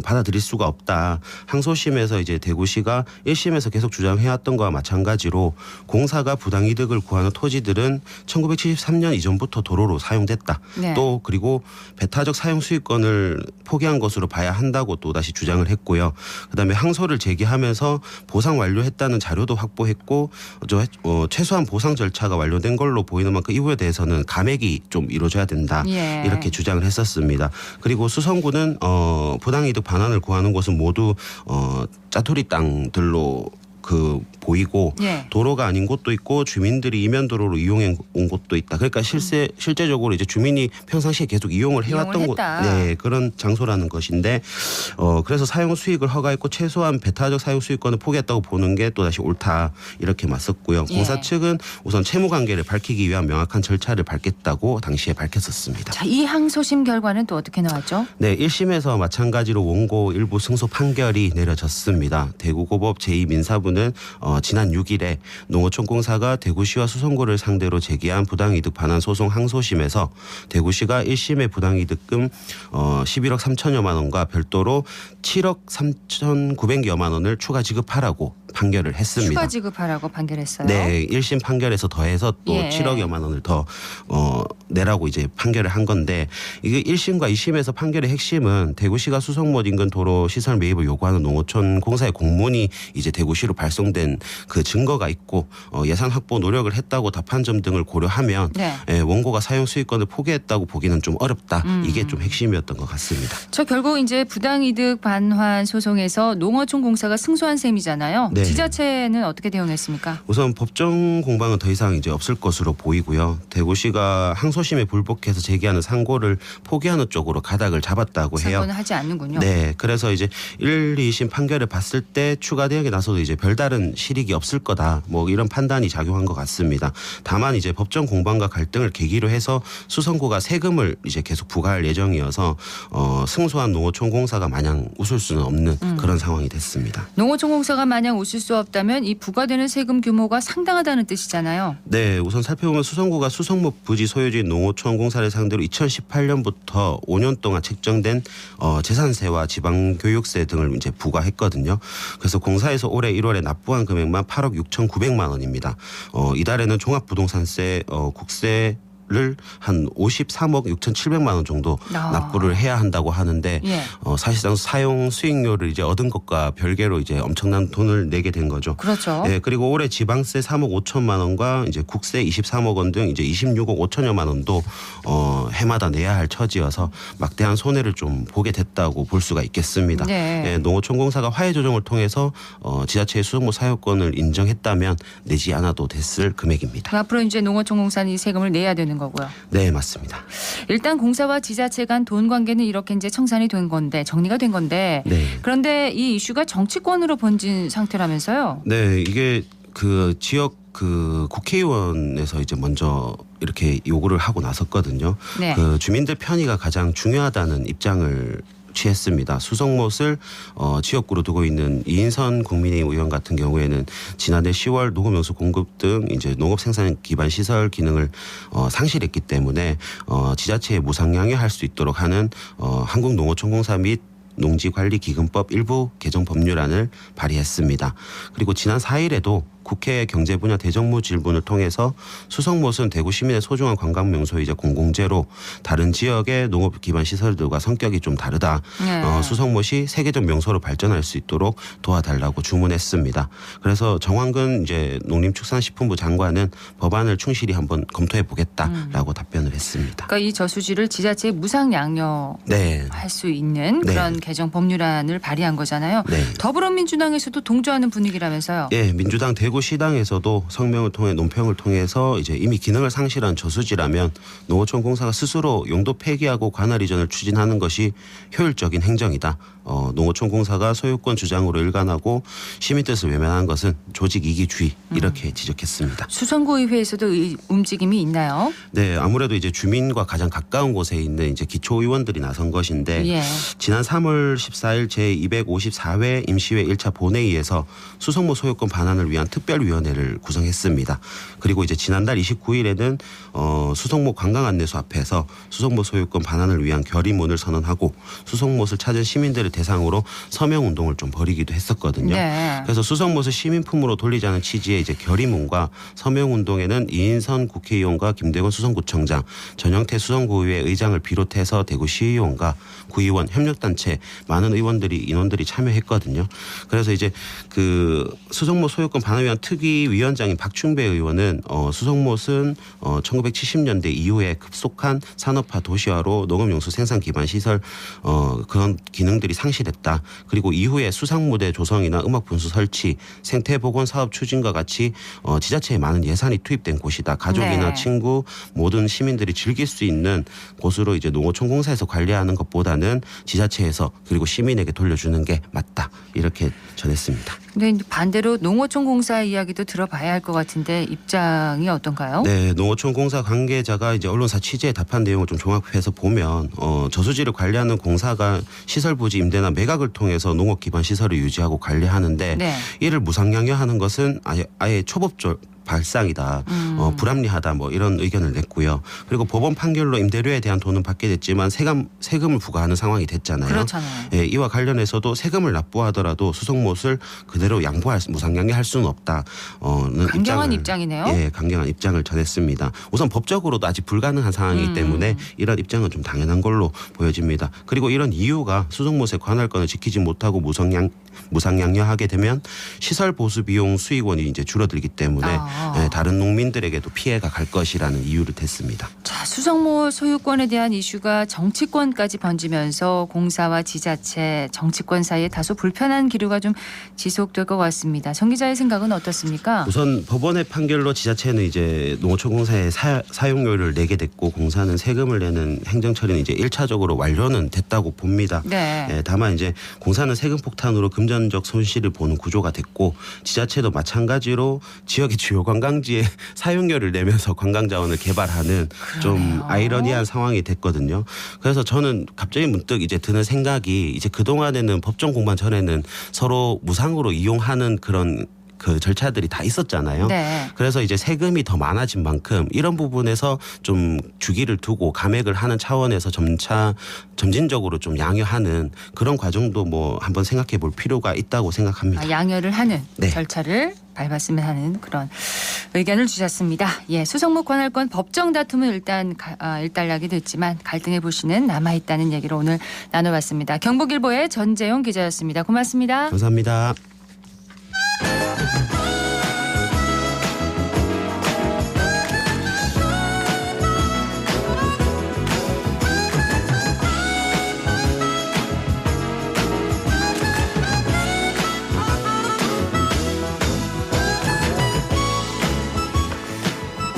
받아들일 수가 없다. 항소심에서 이제 대구시가 1심에서 계속 주장해왔던 거와 마찬가지로 공사가 부당이득을 구하는 토지들은 1973년 이전부터 도로로 사용됐다. 네. 또 그리고 배타적 사용 수익권을 포기한 것으로 봐야 한다고 또 다시 주장을 했고요. 그다음에 항소를 제기하면서 보상 완료했다는 자료도 확보했고 최소한 보상 절차가 완료된 걸로 보이는 만큼 이부에 대해서는 감액이 좀 이루어져야 된다. 예. 이렇게 주장을 했었습니다. 그리고 수성구는 부당이득 반환을 구하는 곳은 모두 짜투리 땅들로 보이고 예. 도로가 아닌 곳도 있고 주민들이 이면도로로 이용해 온 곳도 있다. 그러니까 실제적으로 이제 주민이 평상시에 계속 이용을 해왔던 곳, 네, 그런 장소라는 것인데 그래서 사용 수익을 허가했고 최소한 배타적 사용 수익권을 포기했다고 보는 게 또다시 옳다 이렇게 맞섰고요. 공사 측은 우선 채무 관계를 밝히기 위한 명확한 절차를 밟겠다고 당시에 밝혔었습니다. 자, 이 항소심 결과는 또 어떻게 나왔죠? 네, 1심에서 마찬가지로 원고 일부 승소 판결이 내려졌습니다. 대구고법 제2민사부는 지난 6일에 농어촌공사가 대구시와 수성구를 상대로 제기한 부당이득 반환 소송 항소심에서 대구시가 1심의 부당이득금 11억 3천여만 원과 별도로 7억 3,900여만 원을 추가 지급하라고 판결을 했습니다. 추가 지급하라고 판결했어요. 네, 1심 판결에서 더해서 또 7억여만 원을 더 내라고 이제 판결을 한 건데 이게 1심과 2심에서 판결의 핵심은 대구시가 수성못 인근 도로 시설 매입을 요구하는 농어촌 공사의 공문이 이제 대구시로 발송된 그 증거가 있고 예산 확보 노력을 했다고 답한 점 등을 고려하면 원고가 사용 수익권을 포기했다고 보기는 좀 어렵다. 이게 좀 핵심이었던 것 같습니다. 저 결국 이제 부당이득 반환 소송에서 농어촌공사가 승소한 셈이잖아요. 네. 네. 지자체는 어떻게 대응했습니까? 우선 법정 공방은 더 이상 이제 없을 것으로 보이고요. 대구시가 항소심에 불복해서 제기하는 상고를 포기하는 쪽으로 가닥을 잡았다고 해요. 상고는 하지 않는군요. 네, 그래서 이제 1, 2심 판결을 봤을 때 추가 대응에 나서도 이제 별다른 실익이 없을 거다. 뭐 이런 판단이 작용한 것 같습니다. 다만 이제 법정 공방과 갈등을 계기로 해서 수성구가 세금을 이제 계속 부과할 예정이어서 승소한 농어촌공사가 마냥 웃을 수는 없는 그런 상황이 됐습니다. 농어촌공사가 마냥 웃을 수 없다면 이 부과되는 세금 규모가 상당하다는 뜻이잖아요. 네, 우선 살펴보면 수성구가 수성목 부지 소유주인 농어촌공사를 상대로 2018년부터 5년 동안 책정된 재산세와 지방교육세 등을 이제 부과했거든요. 그래서 공사에서 올해 1월에 납부한 금액만 8억 6,900만 원입니다. 이달에는 종합부동산세, 국세 를 한 53억 6,700만 원 정도 납부를 해야 한다고 하는데 예. 사실상 사용 수익료를 이제 얻은 것과 별개로 이제 엄청난 돈을 내게 된 거죠. 그렇죠. 네, 그리고 올해 지방세 3억 5천만 원과 이제 국세 23억 원 등 이제 26억 5천여만 원도 해마다 내야 할 처지여서 막대한 손해를 좀 보게 됐다고 볼 수가 있겠습니다. 네. 네, 농어촌공사가 화해 조정을 통해서 지자체의 수성모 사용권을 인정했다면 내지 않아도 됐을 금액입니다. 그 앞으로 이제 농어촌공사는 이 세금을 내야 되는 거고요. 네, 맞습니다. 일단 공사와 지자체 간 돈 관계는 이렇게 이제 청산이 된 건데 정리가 된 건데 네. 그런데 이 이슈가 정치권으로 번진 상태라면서요? 네, 이게 그 지역 그 국회의원에서 이제 먼저 이렇게 요구를 하고 나섰거든요. 네. 그 주민들 편의가 가장 중요하다는 입장을 취했습니다. 수성못을 지역구로 두고 있는 이인선 국민의힘 의원 같은 경우에는 지난해 10월 녹음용수 공급 등 이제 농업 생산 기반 시설 기능을 상실했기 때문에 지자체에 무상양해할 수 있도록 하는 한국농어촌공사 및 농지관리기금법 일부 개정 법률안을 발의했습니다. 그리고 지난 4일에도 국회 경제분야 대정부 질문을 통해서 수성못은 대구 시민의 소중한 관광명소이자 공공재로 다른 지역의 농업 기반 시설들과 성격이 좀 다르다. 네. 수성못이 세계적 명소로 발전할 수 있도록 도와달라고 주문했습니다. 그래서 정황근 이제 농림축산식품부 장관은 법안을 충실히 한번 검토해 보겠다라고 답변을 했습니다. 그러니까 이 저수지를 지자체에 무상 양려할 네. 수 있는 그런 개정 법률안을 발의한 거잖아요. 네. 더불어민주당에서도 동조하는 분위기라면서요. 예, 민주당 대구시당에서도 성명을 통해 논평을 통해서 이제 이미 기능을 상실한 저수지라면 농어촌공사가 스스로 용도 폐기하고 관할 이전을 추진하는 것이 효율적인 행정이다. 농어촌공사가 소유권 주장으로 일관하고 시민 뜻을 외면하는 것은 조직 이기주의 이렇게 지적했습니다. 수성구의회에서도 움직임이 있나요? 네, 아무래도 이제 주민과 가장 가까운 곳에 있는 이제 기초의원들이 나선 것인데 예. 지난 3월 14일 제254회 임시회 1차 본회의에서 수성모 소유권 반환을 위한 특별위원회를 구성했습니다. 그리고 이제 지난달 29일에는 수성모 관광안내소 앞에서 수성모 소유권 반환을 위한 결의문을 선언하고 수성못을 찾은 시민들을 대상으로 서명운동을 좀 벌이기도 했었거든요. 네. 그래서 수성못을 시민품으로 돌리자는 취지의 이제 결의문과 서명운동에는 이인선 국회의원과 김대건 수성구청장, 전영태 수성구의회 의장을 비롯해서 대구시의원과 구의원, 협력단체 많은 인원들이 참여했거든요. 그래서 이제 그 수성못 소유권 반환을 위한 특위위원장인 박충배 의원은 수성못은 1970년대 이후에 급속한 산업화 도시화로 농업용수 생산 기반 시설 그런 기능들이 상실했다. 그리고 이후에 수상무대 조성이나 음악 분수 설치, 생태보건 사업 추진과 같이 지자체에 많은 예산이 투입된 곳이다. 가족이나 네. 친구 모든 시민들이 즐길 수 있는 곳으로 이제 농어촌공사에서 관리하는 것보다는 지자체에서 그리고 시민에게 돌려주는 게 맞다. 이렇게 전했습니다. 근데 반대로 농어촌공사 이야기도 들어봐야 할 것 같은데 입장이 어떤가요? 네, 농어촌공사 관계자가 이제 언론사 취재에 답한 내용을 좀 종합해서 보면 저수지를 관리하는 공사가 시설 부지 임대나 매각을 통해서 농업 기반 시설을 유지하고 관리하는데 네. 이를 무상양해하는 것은 아예 초법적 발상이다. 불합리하다. 뭐 이런 의견을 냈고요. 그리고 법원 판결로 임대료에 대한 돈은 받게 됐지만 세금을 부과하는 상황이 됐잖아요. 그렇잖아요. 예, 이와 관련해서도 세금을 납부하더라도 수성못을 그대로 무상양해할 수는 없다. 강경한 입장이네요. 예, 강경한 입장을 전했습니다. 우선 법적으로도 아직 불가능한 상황이기 때문에 이런 입장은 좀 당연한 걸로 보여집니다. 그리고 이런 이유가 수성못의 관할권을 지키지 못하고 무상양여하게 되면 시설 보수 비용 수익원이 이제 줄어들기 때문에 다른 농민들에게도 피해가 갈 것이라는 이유를 댔습니다. 자, 수성못 소유권에 대한 이슈가 정치권까지 번지면서 공사와 지자체, 정치권 사이에 다소 불편한 기류가 좀 지속될 것 같습니다. 정 기자의 생각은 어떻습니까? 우선 법원의 판결로 지자체는 이제 농어촌공사에 사용료를 내게 됐고 공사는 세금을 내는 행정처리는 이제 1차적으로 완료는 됐다고 봅니다. 네. 다만 이제 공사는 세금 폭탄으로 금전적 손실을 보는 구조가 됐고 지자체도 마찬가지로 지역의 주요 관광지에 사용료를 내면서 관광자원을 개발하는 좀 아이러니한 상황이 됐거든요. 그래서 저는 갑자기 문득 이제 드는 생각이 이제 그동안에는 법정 공방 전에는 서로 무상으로 이용하는 그런 그 절차들이 다 있었잖아요. 네. 그래서 이제 세금이 더 많아진 만큼 이런 부분에서 좀 주기를 두고 감액을 하는 차원에서 점진적으로 좀 양효하는 그런 과정도 뭐 한번 생각해 볼 필요가 있다고 생각합니다. 양효를 하는 네. 절차를 밟았으면 하는 그런 의견을 주셨습니다. 예, 수성목 관할권 법정 다툼은 일단 일단락이 됐지만 갈등의 불씨는 남아있다는 얘기를 오늘 나눠봤습니다. 경북일보의 전재용 기자였습니다. 고맙습니다. 감사합니다.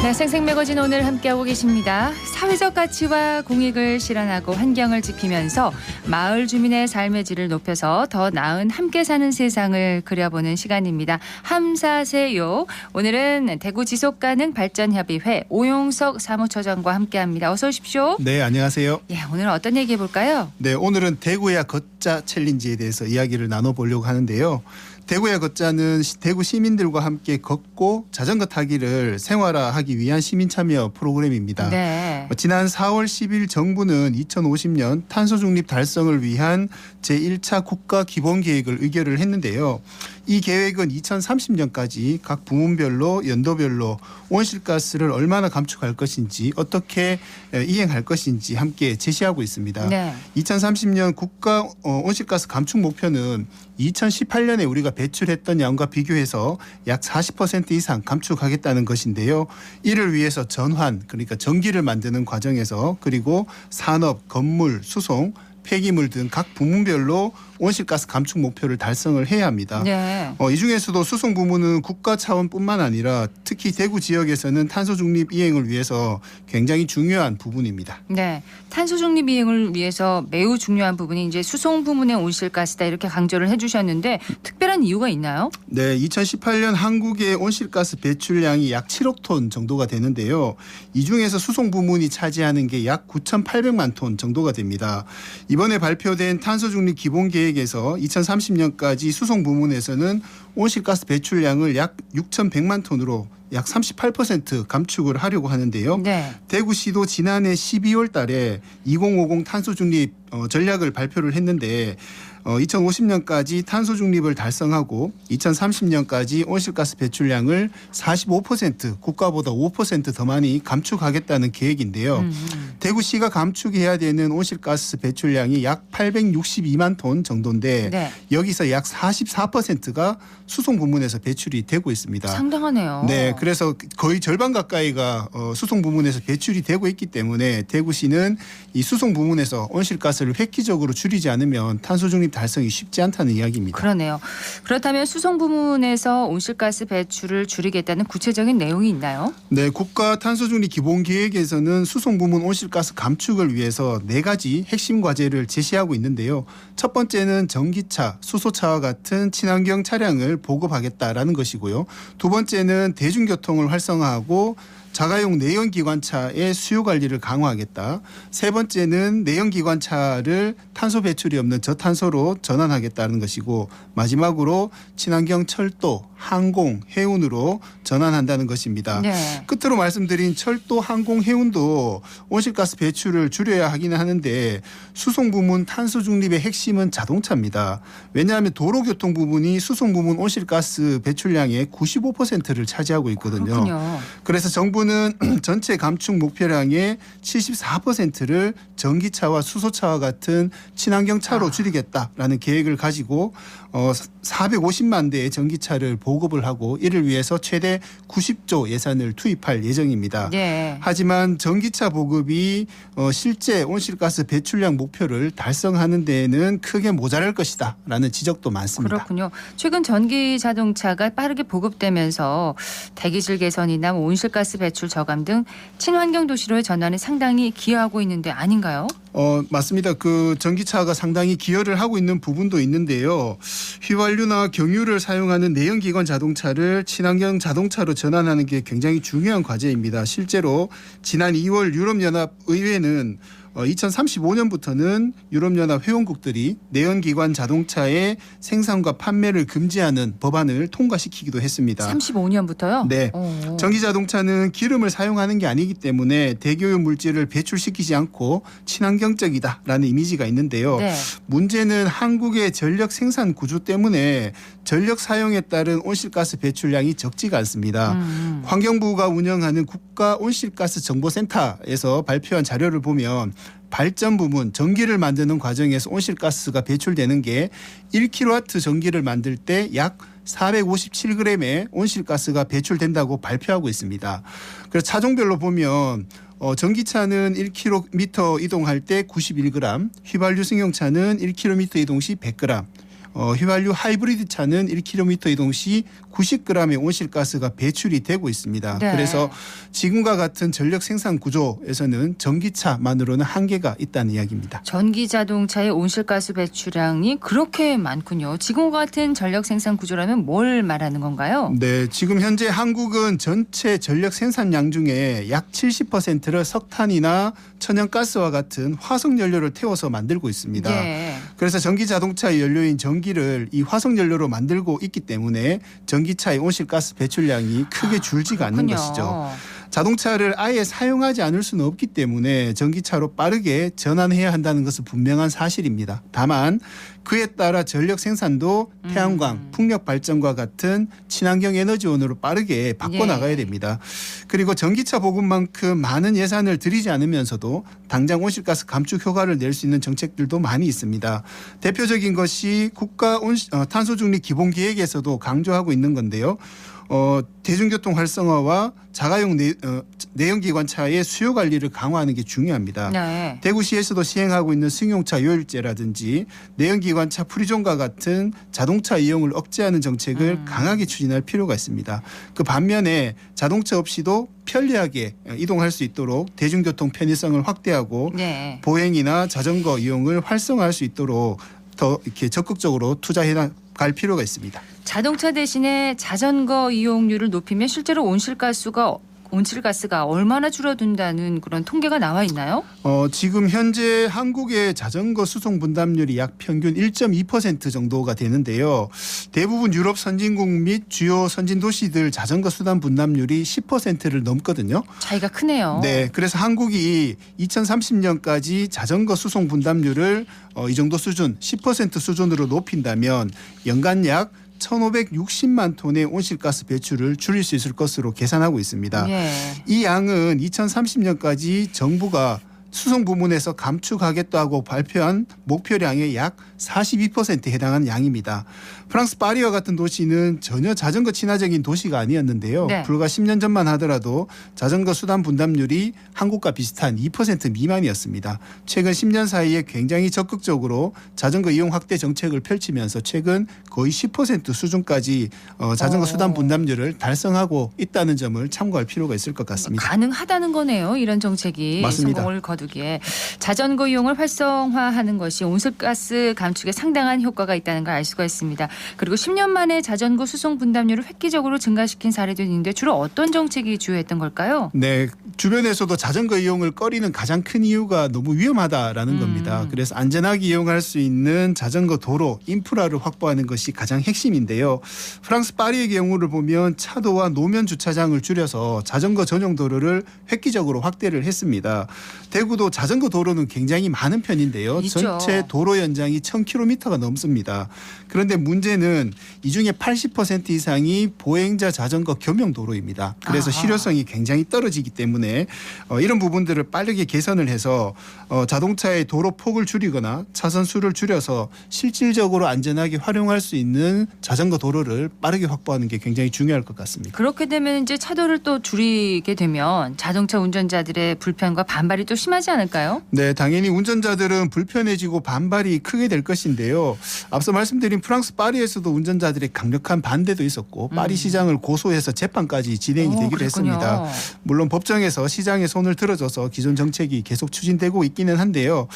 네, 생생매거진 오늘 함께하고 계십니다. 사회적 가치와 공익을 실현하고 환경을 지키면서 마을 주민의 삶의 질을 높여서 더 나은 함께 사는 세상을 그려보는 시간입니다. 함사세요. 오늘은 대구 지속가능발전협의회 오용석 사무처장과 함께합니다. 어서 오십시오. 네, 안녕하세요. 예, 오늘 어떤 얘기 해볼까요? 네, 오늘은 대구야 걷자 챌린지에 대해서 이야기를 나눠보려고 하는데요. 대구야 걷자는 대구 시민들과 함께 걷고 자전거 타기를 생활화하기 위한 시민 참여 프로그램입니다. 네. 지난 4월 10일 정부는 2050년 탄소 중립 달성을 위한 제1차 국가 기본 계획을 의결을 했는데요. 이 계획은 2030년까지 각 부문별로 연도별로 온실가스를 얼마나 감축할 것인지 어떻게 이행할 것인지 함께 제시하고 있습니다. 네. 2030년 국가 온실가스 감축 목표는 2018년에 우리가 배출했던 양과 비교해서 약 40% 이상 감축하겠다는 것인데요. 이를 위해서 전환, 그러니까 전기를 만드는 과정에서 그리고 산업, 건물, 수송, 폐기물 등 각 부문별로 온실가스 감축 목표를 달성을 해야 합니다. 네. 이 중에서도 수송 부문은 국가 차원뿐만 아니라 특히 대구 지역에서는 탄소 중립 이행을 위해서 굉장히 중요한 부분입니다. 네, 탄소 중립 이행을 위해서 매우 중요한 부분이 이제 수송 부문의 온실가스다 이렇게 강조를 해주셨는데 특별한 이유가 있나요? 네, 2018년 한국의 온실가스 배출량이 약 7억 톤 정도가 되는데요. 이 중에서 수송 부문이 차지하는 게 약 9,800만 톤 정도가 됩니다. 이번에 발표된 탄소 중립 기본 계획에서 2030년까지 수송 부문에서는 온실가스 배출량을 약 6,100만 톤으로 약 38% 감축을 하려고 하는데요. 네. 대구시도 지난해 12월 달에 2050 탄소 중립 전략을 발표를 했는데 2050년까지 탄소 중립을 달성하고 2030년까지 온실가스 배출량을 45% 국가보다 5% 더 많이 감축하겠다는 계획인데요. 대구시가 감축해야 되는 온실가스 배출량이 약 862만 톤 정도인데 네. 여기서 약 44%가 수송 부문에서 배출이 되고 있습니다. 상당하네요. 네, 그래서 거의 절반 가까이가 수송 부문에서 배출이 되고 있기 때문에 대구시는 이 수송 부문에서 온실가스를 획기적으로 줄이지 않으면 탄소 중립 달성이 쉽지 않다는 이야기입니다. 그러네요. 그렇다면 수송 부문에서 온실가스 배출을 줄이겠다는 구체적인 내용이 있나요? 네, 국가 탄소 중립 기본 계획에서는 수송 부문 온실가스 감축을 위해서 4가지 핵심 과제를 제시하고 있는데요. 첫 번째는 전기차, 수소차와 같은 친환경 차량을 보급하겠다라는 것이고요. 두 번째는 대중교통을 활성화하고 자가용 내연기관차의 수요 관리를 강화하겠다. 세 번째는 내연기관차를 탄소 배출이 없는 저탄소로 전환하겠다는 것이고 마지막으로 친환경 철도, 항공, 해운으로 전환한다는 것입니다. 네. 끝으로 말씀드린 철도, 항공, 해운도 온실가스 배출을 줄여야 하기는 하는데 수송 부문 탄소 중립의 핵심은 자동차입니다. 왜냐하면 도로교통 부분이 수송 부문 온실가스 배출량의 95%를 차지하고 있거든요. 그렇군요. 그래서 정부는 정부는 전체 감축 목표량의 74%를 전기차와 수소차와 같은 친환경 차로 줄이겠다라는 계획을 가지고 450만 대의 전기차를 보급을 하고 이를 위해서 최대 90조 예산을 투입할 예정입니다. 네. 하지만 전기차 보급이 실제 온실가스 배출량 목표를 달성하는 데에는 크게 모자랄 것이다라는 지적도 많습니다. 그렇군요. 최근 전기 자동차가 빠르게 보급되면서 대기질 개선이나 온실가스 배출 저감 등 친환경 도시로의 전환에 상당히 기여하고 있는데 아닌가요? 맞습니다. 그 전기차가 상당히 기여를 하고 있는 부분도 있는데요. 휘발유나 경유를 사용하는 내연기관 자동차를 친환경 자동차로 전환하는 게 굉장히 중요한 과제입니다. 실제로 지난 2월 유럽연합 의회는 2035년부터는 유럽연합 회원국들이 내연기관 자동차의 생산과 판매를 금지하는 법안을 통과시키기도 했습니다. 35년부터요? 네. 전기자동차는 기름을 사용하는 게 아니기 때문에 대기오염 물질을 배출시키지 않고 친환경적이다라는 이미지가 있는데요. 네. 문제는 한국의 전력 생산 구조 때문에 전력 사용에 따른 온실가스 배출량이 적지가 않습니다. 환경부가 운영하는 국가 온실가스 정보센터에서 발표한 자료를 보면 발전 부문 전기를 만드는 과정에서 온실가스가 배출되는 게 1kW 전기를 만들 때 약 457g의 온실가스가 배출된다고 발표하고 있습니다. 그래서 차종별로 보면 전기차는 1km 이동할 때 91g, 휘발유 승용차는 1km 이동 시 100g, 휘발유 하이브리드 차는 1km 이동 시 90g의 온실가스가 배출이 되고 있습니다. 네. 그래서 지금과 같은 전력 생산 구조에서는 전기차만으로는 한계가 있다는 이야기입니다. 전기 자동차의 온실가스 배출량이 그렇게 많군요. 지금과 같은 전력 생산 구조라면 뭘 말하는 건가요? 네, 지금 현재 한국은 전체 전력 생산량 중에 약 70%를 석탄이나 천연가스와 같은 화석연료를 태워서 만들고 있습니다. 예. 그래서 전기 자동차의 연료인 전기를 이 화석연료로 만들고 있기 때문에 전기차의 온실가스 배출량이 크게 줄지가 않는 그렇군요. 것이죠. 자동차를 아예 사용하지 않을 수는 없기 때문에 전기차로 빠르게 전환해야 한다는 것은 분명한 사실입니다. 다만 그에 따라 전력 생산도 태양광, 풍력 발전과 같은 친환경 에너지원으로 빠르게 바꿔나가야 됩니다. 그리고 전기차 보급만큼 많은 예산을 들이지 않으면서도 당장 온실가스 감축 효과를 낼 수 있는 정책들도 많이 있습니다. 대표적인 것이 국가 탄소중립 기본계획에서도 강조하고 있는 건데요. 대중교통 활성화와 자가용 내연기관차의 수요 관리를 강화하는 게 중요합니다. 네. 대구시에서도 시행하고 있는 승용차 요일제라든지 내연기관차 프리존과 같은 자동차 이용을 억제하는 정책을 강하게 추진할 필요가 있습니다. 그 반면에 자동차 없이도 편리하게 이동할 수 있도록 대중교통 편의성을 확대하고 네. 보행이나 자전거 이용을 활성화할 수 있도록 더 이렇게 적극적으로 투자해 갈 필요가 있습니다. 자동차 대신에 자전거 이용률을 높이면 실제로 온실가스가 얼마나 줄어든다는 그런 통계가 나와 있나요? 지금 현재 한국의 자전거 수송 분담률이 약 평균 1.2% 정도가 되는데요. 대부분 유럽 선진국 및 주요 선진 도시들 자전거 수단 분담률이 10%를 넘거든요. 차이가 크네요. 네, 그래서 한국이 2030년까지 자전거 수송 분담률을 이 정도 수준, 10% 수준으로 높인다면 연간 약 1,560만 톤의 온실가스 배출을 줄일 수 있을 것으로 계산하고 있습니다. 예. 이 양은 2030년까지 정부가 수송 부문에서 감축하겠다고 발표한 목표량의 약 42%에 해당하는 양입니다. 프랑스 파리와 같은 도시는 전혀 자전거 친화적인 도시가 아니었는데요. 네. 불과 10년 전만 하더라도 자전거 수단 분담률이 한국과 비슷한 2% 미만이었습니다. 최근 10년 사이에 굉장히 적극적으로 자전거 이용 확대 정책을 펼치면서 최근 거의 10% 수준까지 자전거 수단 분담률을 달성하고 있다는 점을 참고할 필요가 있을 것 같습니다. 가능하다는 거네요. 이런 정책이 맞습니다. 성공을 거두기에. 자전거 이용을 활성화하는 것이 온실가스 감축에 상당한 효과가 있다는 걸 알 수가 있습니다. 그리고 10년 만에 자전거 수송 분담률을 획기적으로 증가시킨 사례도 있는데 주로 어떤 정책이 주요했던 걸까요? 네, 주변에서도 자전거 이용을 꺼리는 가장 큰 이유가 너무 위험하다라는 겁니다. 그래서 안전하게 이용할 수 있는 자전거 도로, 인프라를 확보하는 것이 가장 핵심인데요. 프랑스 파리의 경우를 보면 차도와 노면 주차장을 줄여서 자전거 전용 도로를 획기적으로 확대를 했습니다. 대구도 자전거 도로는 굉장히 많은 편인데요. 있죠. 전체 도로 연장이 1,000km가 넘습니다. 그런데 문제는 문제는 이 중에 80% 이상이 보행자 자전거 겸용 도로입니다. 그래서 실효성이 굉장히 떨어지기 때문에 이런 부분들을 빠르게 개선을 해서 자동차의 도로 폭을 줄이거나 차선 수를 줄여서 실질적으로 안전하게 활용할 수 있는 자전거 도로를 빠르게 확보하는 게 굉장히 중요할 것 같습니다. 그렇게 되면 이제 차도를 또 줄이게 되면 자동차 운전자들의 불편과 반발이 또 심하지 않을까요? 네, 당연히 운전자들은 불편해지고 반발이 크게 될 것인데요. 앞서 말씀드린 프랑스 파리에서도 운전자들의 강력한 반대도 있었고 파리 시장을 고소해서 재판까지 진행이 되기도 했습니다. 물론 법정에서 시장에 손을 들어줘서 기존 정책이 계속 추진되고 있기는 한데요.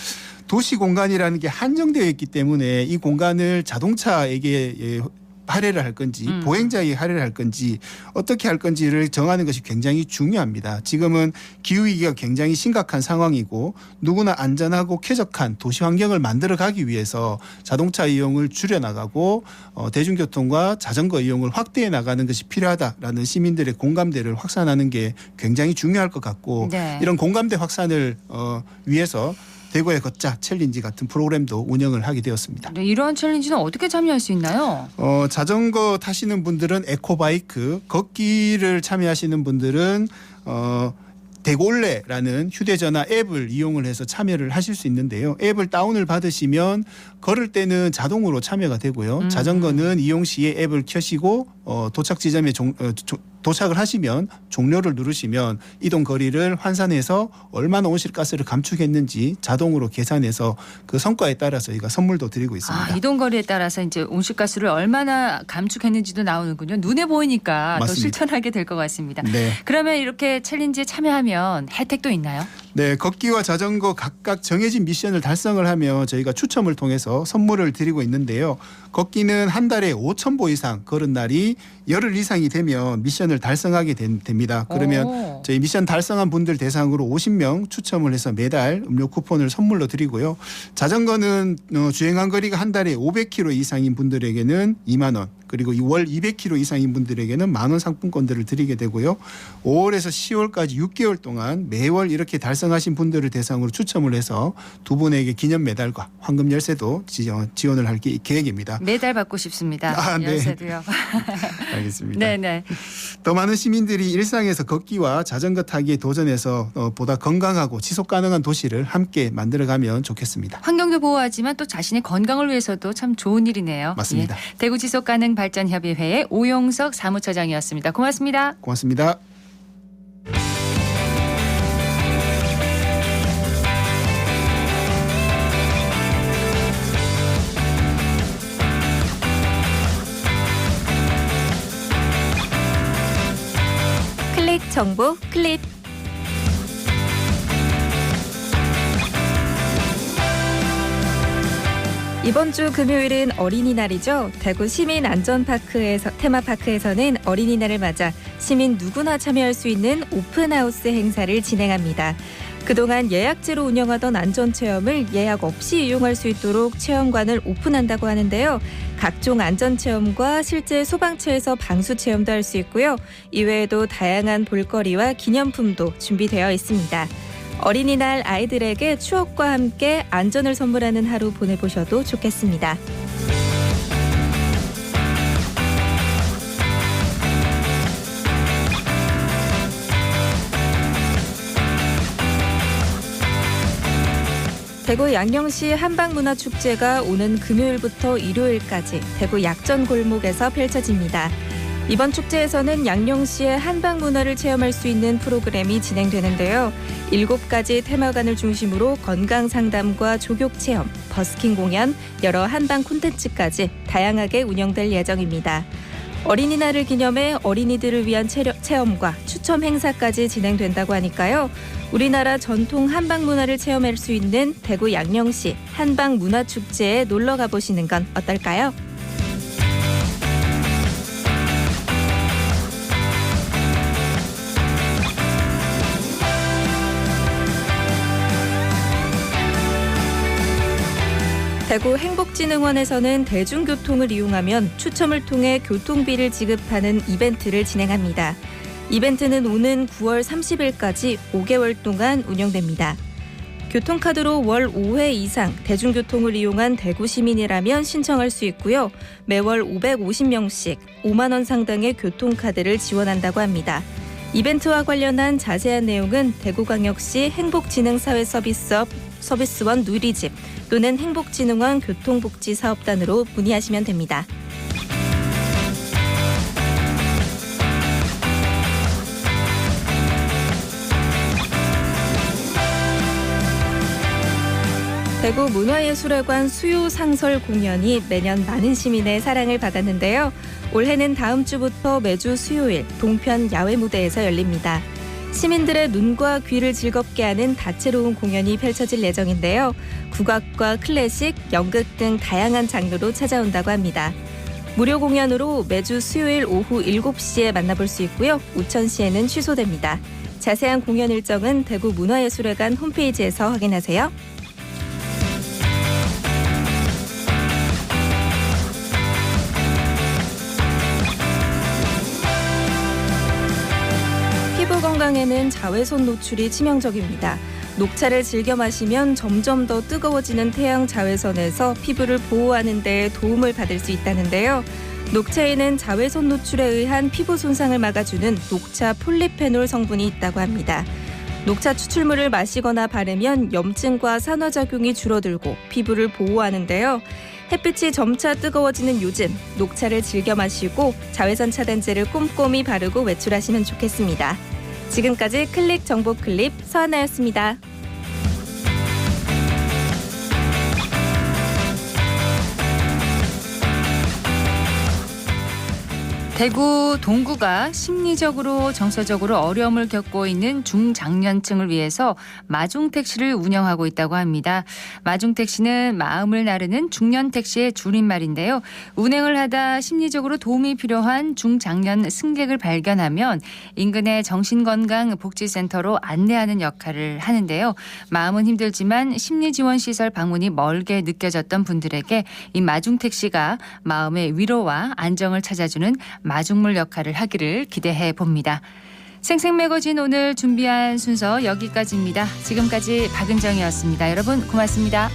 도시 공간이라는 게 한정되어 있기 때문에 이 공간을 자동차에게 할애를 할 건지 보행자에게 할애를 할 건지 어떻게 할 건지를 정하는 것이 굉장히 중요합니다. 지금은 기후위기가 굉장히 심각한 상황이고 누구나 안전하고 쾌적한 도시 환경을 만들어가기 위해서 자동차 이용을 줄여나가고 대중교통과 자전거 이용을 확대해 나가는 것이 필요하다라는 시민들의 공감대를 확산하는 게 굉장히 중요할 것 같고 네. 이런 공감대 확산을 위해서 대구의 걷자 챌린지 같은 프로그램도 운영을 하게 되었습니다. 네, 이러한 챌린지는 어떻게 참여할 수 있나요? 자전거 타시는 분들은 에코바이크, 걷기를 참여하시는 분들은 대골레라는 휴대전화 앱을 이용을 해서 참여를 하실 수 있는데요. 앱을 다운을 받으시면 걸을 때는 자동으로 참여가 되고요. 자전거는 이용 시에 앱을 켜시고 도착 지점에 도착을 하시면 종료를 누르시면 이동 거리를 환산해서 얼마나 온실가스를 감축했는지 자동으로 계산해서 그 성과에 따라서 저희가 선물도 드리고 있습니다. 이동 거리에 따라서 이제 온실가스를 얼마나 감축했는지도 나오는군요. 눈에 보이니까 맞습니다. 더 실천하게 될 것 같습니다. 네. 그러면 이렇게 챌린지에 참여하면 혜택도 있나요? 네, 걷기와 자전거 각각 정해진 미션을 달성을 하며 저희가 추첨을 통해서 선물을 드리고 있는데요. 걷기는 한 달에 5,000보 이상 걸은 날이 열흘 이상이 되면 미션을 달성하게 됩니다. 그러면 저희 미션 달성한 분들 대상으로 50명 추첨을 해서 매달 음료 쿠폰을 선물로 드리고요. 자전거는 주행한 거리가 한 달에 500km 이상인 분들에게는 2만 원, 그리고 월 200km 이상인 분들에게는 10,000원 상품권들을 드리게 되고요. 5월에서 10월까지 6개월 동안 매월 이렇게 달성하신 분들을 대상으로 추첨을 해서 두 분에게 기념 메달과 황금 열쇠도 지원을 할 계획입니다. 매달 받고 싶습니다. 네. 열쇠도요. 알겠습니다. 네네. 더 많은 시민들이 일상에서 걷기와 자전거 타기에 도전해서 보다 건강하고 지속 가능한 도시를 함께 만들어가면 좋겠습니다. 환경도 보호하지만 또 자신의 건강을 위해서도 참 좋은 일이네요. 맞습니다. 예. 대구 지속가능발전협의회의 오용석 사무처장이었습니다. 고맙습니다. 고맙습니다. 클릭 정보 클릭. 이번 주 금요일은 어린이날이죠. 대구 시민안전파크에서 테마파크에서는 어린이날을 맞아 시민 누구나 참여할 수 있는 오픈하우스 행사를 진행합니다. 그동안 예약제로 운영하던 안전체험을 예약 없이 이용할 수 있도록 체험관을 오픈한다고 하는데요. 각종 안전체험과 실제 소방차에서 방수체험도 할 수 있고요. 이외에도 다양한 볼거리와 기념품도 준비되어 있습니다. 어린이날 아이들에게 추억과 함께 안전을 선물하는 하루 보내보셔도 좋겠습니다. 대구 양령시 한방문화축제가 오는 금요일부터 일요일까지 대구 약전 골목에서 펼쳐집니다. 이번 축제에서는 양령시의 한방문화를 체험할 수 있는 프로그램이 진행되는데요. 7가지 테마관을 중심으로 건강상담과 조격체험, 버스킹 공연, 여러 한방 콘텐츠까지 다양하게 운영될 예정입니다. 어린이날을 기념해 어린이들을 위한 체험과 추첨 행사까지 진행된다고 하니까요. 우리나라 전통 한방문화를 체험할 수 있는 대구 양령시 한방문화축제에 놀러 가보시는 건 어떨까요? 대구 행복진흥원에서는 대중교통을 이용하면 추첨을 통해 교통비를 지급하는 이벤트를 진행합니다. 이벤트는 오는 9월 30일까지 5개월 동안 운영됩니다. 교통카드로 월 5회 이상 대중교통을 이용한 대구 시민이라면 신청할 수 있고요. 매월 550명씩 5만 원 상당의 교통카드를 지원한다고 합니다. 이벤트와 관련한 자세한 내용은 대구광역시 행복지능사회서비스원 누리집 또는 행복진흥원 교통복지사업단으로 문의하시면 됩니다. 대구 문화예술회관 수요상설 공연이 매년 많은 시민의 사랑을 받았는데요. 올해는 다음 주부터 매주 수요일 동편 야외 무대에서 열립니다. 시민들의 눈과 귀를 즐겁게 하는 다채로운 공연이 펼쳐질 예정인데요. 국악과 클래식, 연극 등 다양한 장르로 찾아온다고 합니다. 무료 공연으로 매주 수요일 오후 7시에 만나볼 수 있고요. 오천 시에는 취소됩니다. 자세한 공연 일정은 대구 문화예술회관 홈페이지에서 확인하세요. 피부 건강에는 자외선 노출이 치명적입니다. 녹차를 즐겨 마시면 점점 더 뜨거워지는 태양 자외선에서 피부를 보호하는 데 도움을 받을 수 있다는데요. 녹차에는 자외선 노출에 의한 피부 손상을 막아주는 녹차 폴리페놀 성분이 있다고 합니다. 녹차 추출물을 마시거나 바르면 염증과 산화작용이 줄어들고 피부를 보호하는데요. 햇빛이 점차 뜨거워지는 요즘 녹차를 즐겨 마시고 자외선 차단제를 꼼꼼히 바르고 외출하시면 좋겠습니다. 지금까지 클릭 정보 클립 서하나였습니다. 대구 동구가 심리적으로 정서적으로 어려움을 겪고 있는 중장년층을 위해서 마중택시를 운영하고 있다고 합니다. 마중택시는 마음을 나르는 중년택시의 줄임말인데요. 운행을 하다 심리적으로 도움이 필요한 중장년 승객을 발견하면 인근의 정신건강복지센터로 안내하는 역할을 하는데요. 마음은 힘들지만 심리지원시설 방문이 멀게 느껴졌던 분들에게 이 마중택시가 마음의 위로와 안정을 찾아주는 마중물 역할을 하기를 기대해 봅니다. 생생매거진 오늘 준비한 순서 여기까지입니다. 지금까지 박은정이었습니다. 여러분 고맙습니다.